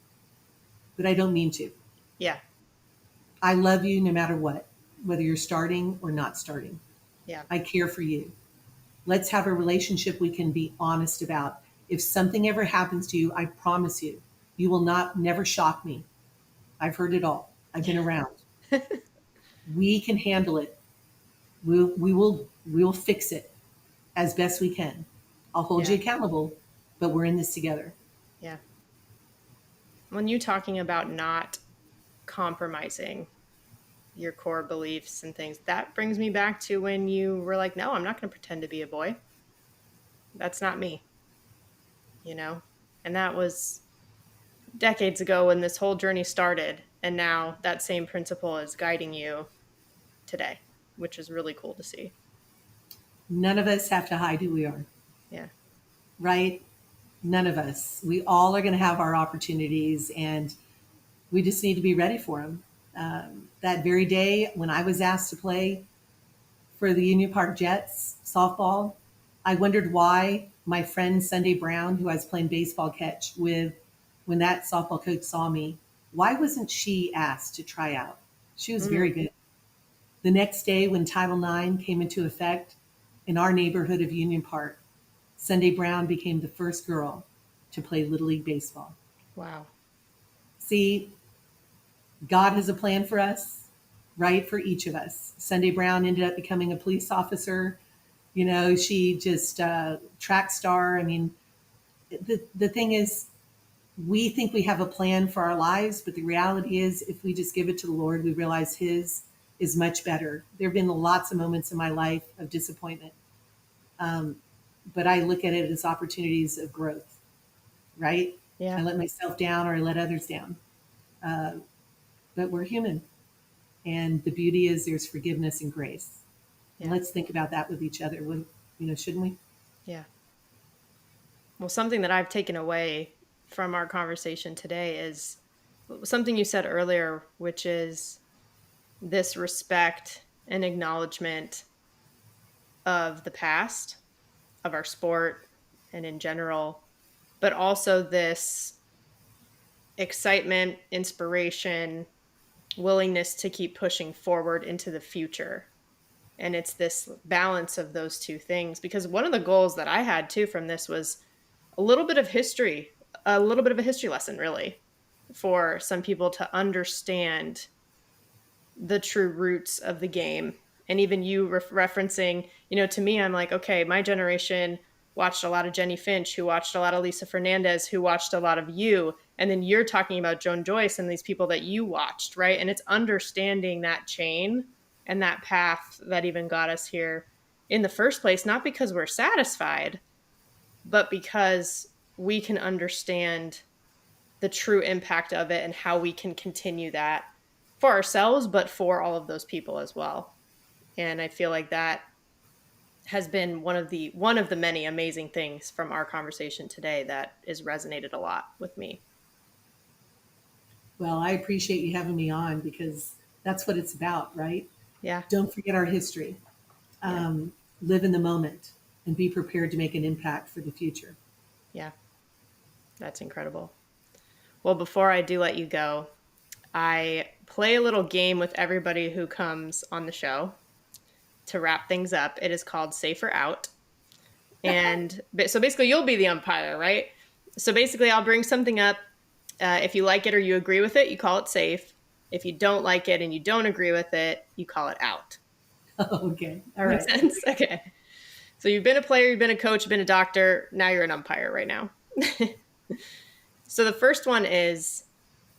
but I don't mean to. Yeah. I love you no matter what, whether you're starting or not starting. Yeah. I care for you. Let's have a relationship we can be honest about. If something ever happens to you, I promise you, you will never shock me. I've heard it all. I've been around. We can handle it. We will fix it as best we can. I'll hold you Yeah. accountable, but we're in this together. Yeah. When you talking about not compromising your core beliefs and things, that brings me back to when you were like, no, I'm not going to pretend to be a boy. That's not me, you know? And that was decades ago when this whole journey started. And now that same principle is guiding you today, which is really cool to see. None of us have to hide who we are, Yeah. right? None of us. We all are going to have our opportunities, and we just need to be ready for them. That very day when I was asked to play for the Union Park Jets softball, I wondered why my friend Sunday Brown, who I was playing baseball catch with when that softball coach saw me, why wasn't she asked to try out? She was very Mm, good. The next day, when Title IX came into effect in our neighborhood of Union Park, Sunday Brown became the first girl to play Little League Baseball. wow. See, God has a plan for us, right? For each of us. Sunday Brown ended up becoming a police officer. She just track star. I mean, the thing is, we think we have a plan for our lives, but the reality is, if we just give it to the Lord, we realize His is much better. There have been lots of moments in my life of disappointment, um, but I look at it as opportunities of growth, right? I Yeah. let myself down or I let others down, uh, but we're human, and the beauty is there's forgiveness and grace. And Yeah. let's think about that with each other. Shouldn't we? Yeah. Well, something that I've taken away from our conversation today is something you said earlier, which is this respect and acknowledgement of the past, of our sport, and in general, but also this excitement, inspiration, willingness to keep pushing forward into the future. And it's this balance of those two things. Because one of the goals that I had too from this was a little bit of history, a little bit of a history lesson, really, for some people to understand the true roots of the game. And even you referencing, to me, I'm like, okay, my generation watched a lot of Jenny Finch, who watched a lot of Lisa Fernandez, who watched a lot of you. And then you're talking about Joan Joyce and these people that you watched, right? And it's understanding that chain and that path that even got us here in the first place, not because we're satisfied, but because we can understand the true impact of it and how we can continue that for ourselves, but for all of those people as well. And I feel like that has been one of the many amazing things from our conversation today that has resonated a lot with me. Well, I appreciate you having me on, because that's what it's about, right? Yeah. Don't forget our history. Yeah. Live in the moment and be prepared to make an impact for the future. Yeah, that's incredible. Well, before I do let you go, I play a little game with everybody who comes on the show to wrap things up. It is called Safe or Out. And so basically, you'll be the umpire, right? So basically, I'll bring something up. If you like it or you agree with it, you call it safe. If you don't like it and you don't agree with it, you call it out. Okay. All Make right. sense? Okay. So you've been a player, you've been a coach, you've been a doctor. Now you're an umpire right now. So the first one is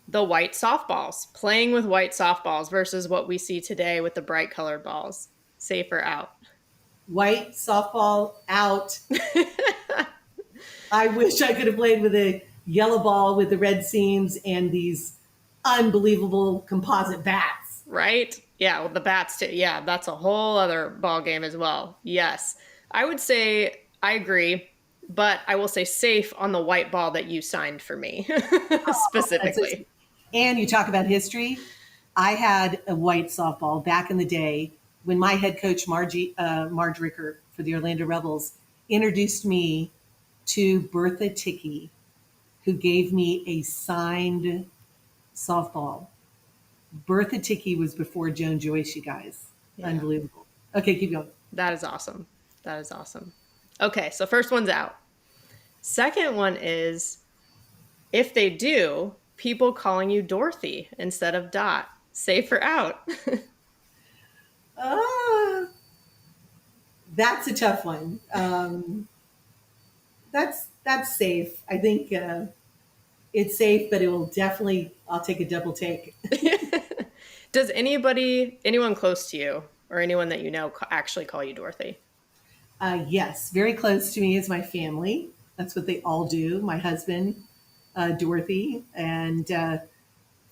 the white softballs, playing with white softballs versus what we see today with the bright colored balls. Safe or out? White softball out. I wish I could have played with a yellow ball with the red seams and these unbelievable composite bats. Right? Yeah, well, the bats too. Yeah, that's a whole other ball game as well. Yes. I would say I agree, but I will say safe on the white ball that you signed for me specifically. And you talk about history. I had a white softball back in the day when my head coach, Marge Ricker for the Orlando Rebels, introduced me to Bertha Ticky, who gave me a signed softball. Bertha Ticky was before Joan Joyce, you guys. Yeah. Unbelievable. Okay, keep going. That is awesome. That is awesome. Okay, so first one's out. Second one is if they do, people calling you Dorothy instead of Dot. Safe or out? Uh, that's a tough one. That's safe. I think it's safe, but it will definitely. I'll take a double take. Does anyone close to you or anyone that you know actually call you Dorothy? Yes, very close to me is my family. That's what they all do. My husband, Dorothy, and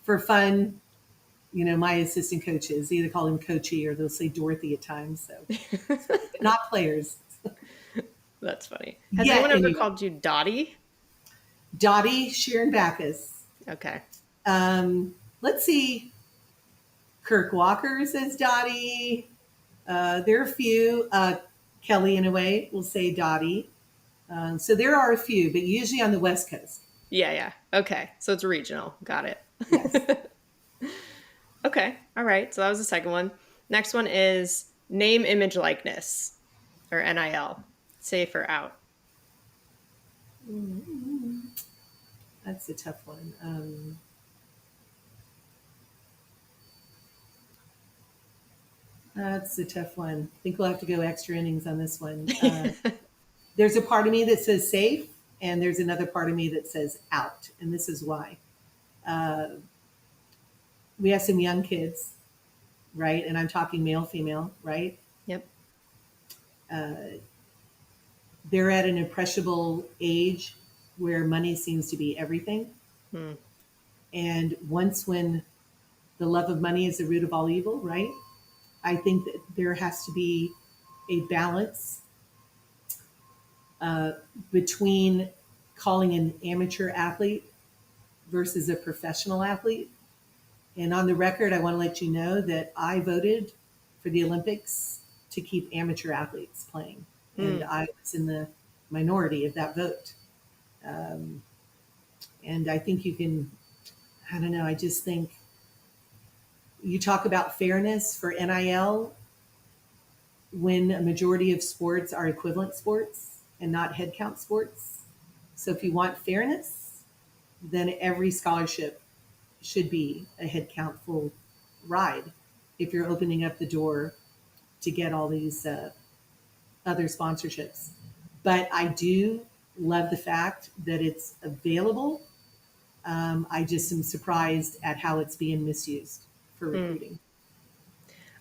for fun, my assistant coaches either call him Coachy or they'll say Dorothy at times. So not players. That's funny. Has Yeah, anyone ever anyway. called you Dottie? Dottie, Sharon Backus. Okay. Let's see. Kirk Walker says Dottie. There are a few. Kelly, in a way, will say Dottie. So there are a few, but usually on the West Coast. Yeah, yeah. Okay. So it's regional. Got it. Yes. Okay. All right. So that was the second one. Next one is name, image, likeness, or NIL. Safe or out? That's a tough one. That's a tough one. I think we'll have to go extra innings on this one. There's a part of me that says safe, and there's another part of me that says out. And this is why. We have some young kids, right? And I'm talking male, female, right? Yep. They're at an impressionable age where money seems to be everything. Hmm. And once when the love of money is the root of all evil, right? I think that there has to be a balance between calling an amateur athlete versus a professional athlete. And on the record, I want to let you know that I voted for the Olympics to keep amateur athletes playing. And I was in the minority of that vote. And I think you can, I don't know, I just think you talk about fairness for NIL when a majority of sports are equivalent sports and not head count sports. So if you want fairness, then every scholarship should be a head count full ride if you're opening up the door to get all these other sponsorships. But I do love the fact that it's available. I just am surprised at how it's being misused for recruiting.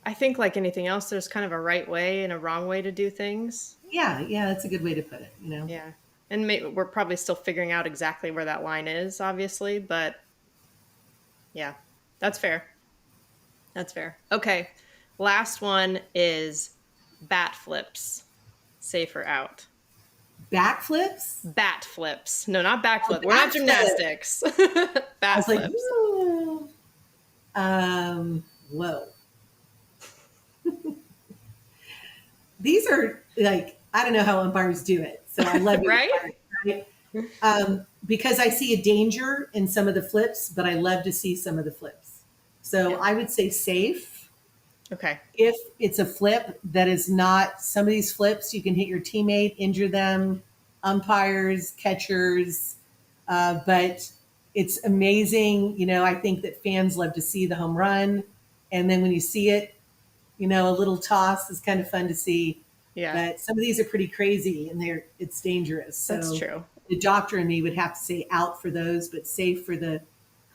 I think like anything else, there's kind of a right way and a wrong way to do things. Yeah, that's a good way to put it, Yeah. And we're probably still figuring out exactly where that line is, obviously, but yeah, that's fair. That's fair. Okay. Last one is bat flips. Safe or out? Backflips? Bat flips. No, not backflip. Oh, We're not backflip. gymnastics. I Bat was like, flips. "Ooh." Whoa. These are like, I don't know how umpires do it. So I love you, Right? umpires, right? Because I see a danger in some of the flips, but I love to see some of the flips. So Yeah. I would say safe. Okay. If it's a flip that is not, some of these flips, you can hit your teammate, injure them, umpires, catchers, but it's amazing. I think that fans love to see the home run. And then when you see it, a little toss is kind of fun to see. Yeah, But some of these are pretty crazy and it's dangerous. that's So true. the doctor and me would have to say out for those, but safe for the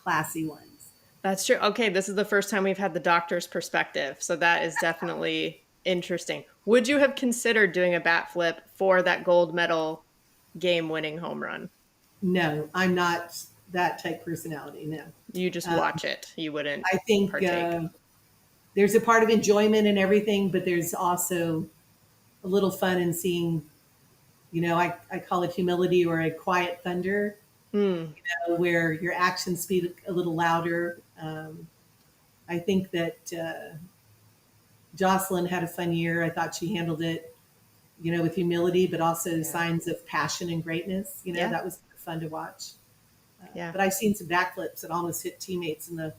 classy ones. That's true. Okay, this is the first time we've had the doctor's perspective. So that is definitely interesting. Would you have considered doing a bat flip for that gold medal game winning home run? No, I'm not that type personality. No. You just watch it. You wouldn't I think partake. there's a part of enjoyment and everything, but there's also a little fun in seeing, I call it humility or a quiet thunder, Hmm. where your actions speak a little louder. I think that Jocelyn had a fun year. I thought she handled it, with humility, but also Yeah. signs of passion and greatness. Yeah. That was fun to watch. Yeah. But I've seen some backflips that almost hit teammates in the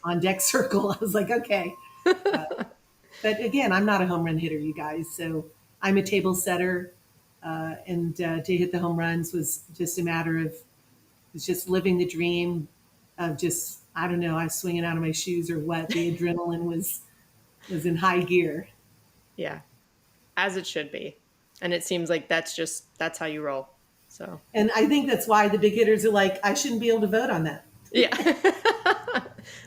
on deck circle. I was like, okay. Uh, but again, I'm not a home run hitter, you guys. So I'm a table setter. And to hit the home runs was just a matter of, it's just living the dream of just, I don't know, I was swinging out of my shoes or what. The adrenaline was in high gear. Yeah. As it should be. And it seems like that's how you roll. So, And I think that's why the big hitters are like, I shouldn't be able to vote on that. yeah.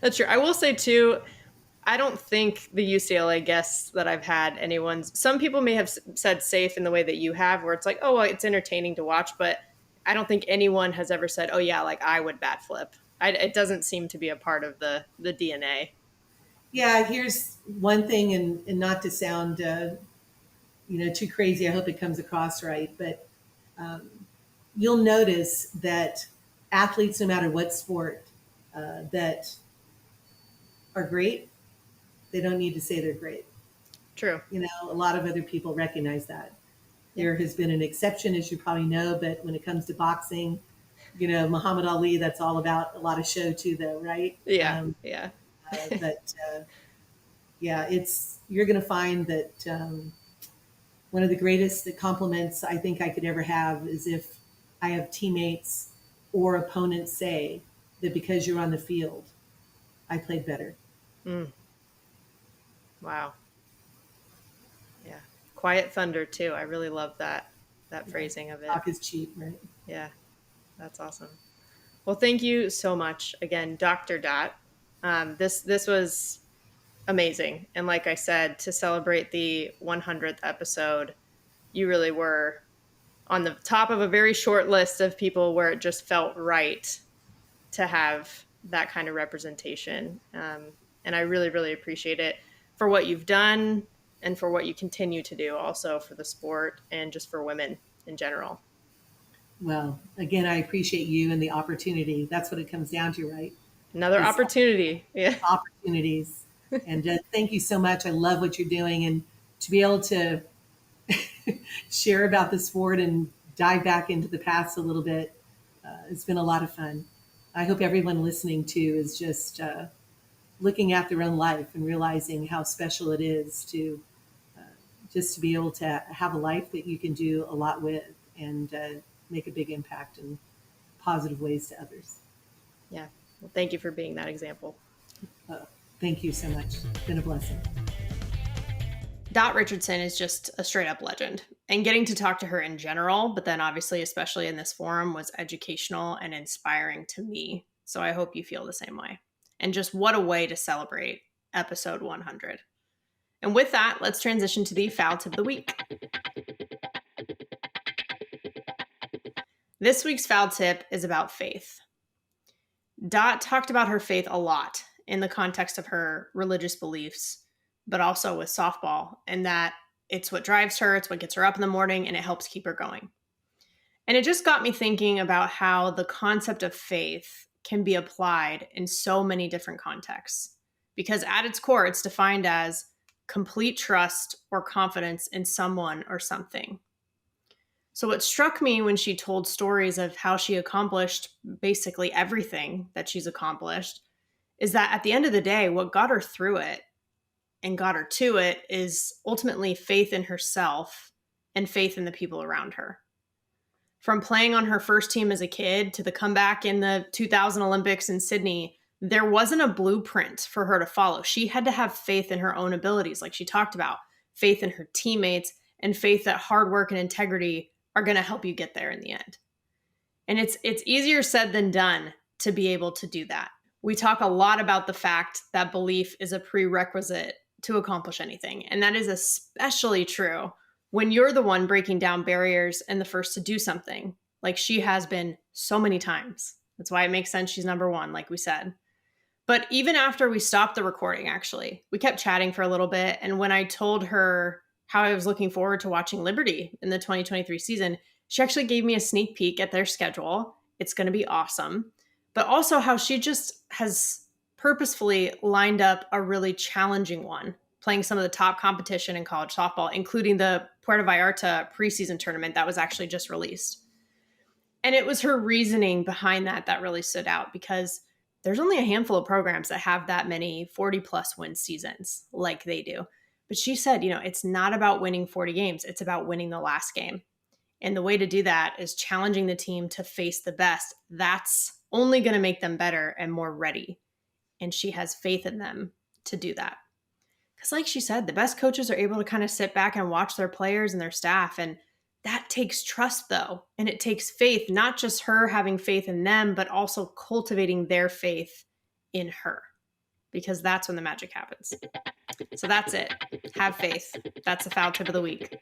That's true. I will say too, I don't think the UCLA guests that I've had anyone's. Some people may have said safe in the way that you have, where it's like, oh, well, it's entertaining to watch, but I don't think anyone has ever said, oh yeah, like I would bat flip. It doesn't seem to be a part of the DNA. Yeah, here's one thing, and not to sound too crazy. I hope it comes across right, but um, you'll notice that athletes, no matter what sport, that are great, they don't need to say they're great. True. A lot of other people recognize that. Yeah. There has been an exception, as you probably know, but when it comes to boxing, Muhammad Ali, that's all about a lot of show too, though, right? Yeah. Yeah. But yeah, you're going to find that one of the greatest compliments I think I could ever have is if I have teammates or opponents say that because you're on the field, I played better. Mm, wow. Yeah. Quiet thunder too. I really love that Yeah. phrasing of it. Talk is cheap, right? Yeah. That's awesome. Well, thank you so much again, Dr. Dot. This was amazing. And like I said, to celebrate the 100th episode, you really were on the top of a very short list of people where it just felt right to have that kind of representation. And I really, really appreciate it for what you've done and for what you continue to do also for the sport and just for women in general. Well, again, I appreciate you and the opportunity. That's what it comes down to, right? Another Is opportunity. Yeah. opportunities. And thank you so much. I love what you're doing. And to be able to share about the sport and dive back into the past a little bit, it's been a lot of fun. I hope everyone listening to is just looking at their own life and realizing how special it is to just to be able to have a life that you can do a lot with and make a big impact in positive ways to others. Yeah. Well, thank you for being that example. Uh, Thank you so much. It's been a blessing. Dot Richardson is just a straight up legend. And getting to talk to her in general, but then obviously, especially in this forum, was educational and inspiring to me. So I hope you feel the same way. And just what a way to celebrate episode 100. And with that, let's transition to the foul tip of the week. This week's foul tip is about faith. Dot talked about her faith a lot in the context of her religious beliefs, but also with softball, and that it's what drives her, it's what gets her up in the morning, and it helps keep her going. And it just got me thinking about how the concept of faith can be applied in so many different contexts. Because at its core, it's defined as complete trust or confidence in someone or something. So what struck me when she told stories of how she accomplished basically everything that she's accomplished is that at the end of the day, what got her through it and got her to it is ultimately faith in herself and faith in the people around her. From playing on her first team as a kid to the comeback in the 2000 Olympics in Sydney, there wasn't a blueprint for her to follow. She had to have faith in her own abilities, like she talked about, faith in her teammates, and faith that hard work and integrity are going to help you get there in the end. And it's easier said than done to be able to do that. We talk a lot about the fact that belief is a prerequisite to accomplish anything. And that is especially true when you're the one breaking down barriers and the first to do something, like she has been so many times. That's why it makes sense she's number one, like we said. But even after we stopped the recording, actually, we kept chatting for a little bit. And when I told her how I was looking forward to watching Liberty in the 2023 season, she actually gave me a sneak peek at their schedule. It's going to be awesome. But also how she just has purposefully lined up a really challenging one, playing some of the top competition in college softball, including the Puerto Vallarta preseason tournament that was actually just released. And it was her reasoning behind that really stood out, because there's only a handful of programs that have that many 40-plus win seasons like they do. But she said, it's not about winning 40 games. It's about winning the last game. And the way to do that is challenging the team to face the best. That's only going to make them better and more ready. And she has faith in them to do that. Because like she said, the best coaches are able to kind of sit back and watch their players and their staff. And that takes trust, though. And it takes faith, not just her having faith in them, but also cultivating their faith in her. Because that's when the magic happens. So that's it. Have faith. That's the foul tip of the week.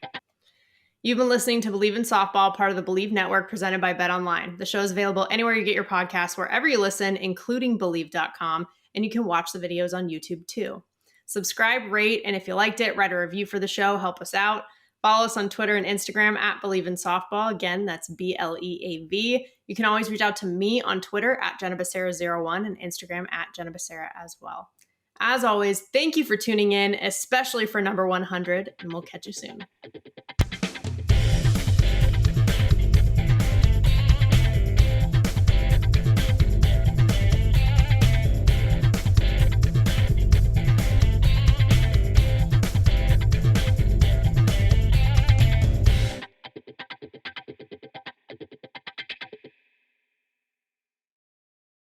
You've been listening to Bleav in Softball, part of the Bleav Network, presented by BetOnline. The show is available anywhere you get your podcasts, wherever you listen, including Bleav.com, and you can watch the videos on YouTube too. Subscribe, rate, and if you liked it, write a review for the show. Help us out. Follow us on Twitter and Instagram at Bleav in Softball. Again, that's BLEAV. You can always reach out to me on Twitter at JennaBecerra01 and Instagram at JennaBecerra as well. As always, thank you for tuning in, especially for number 100, and we'll catch you soon.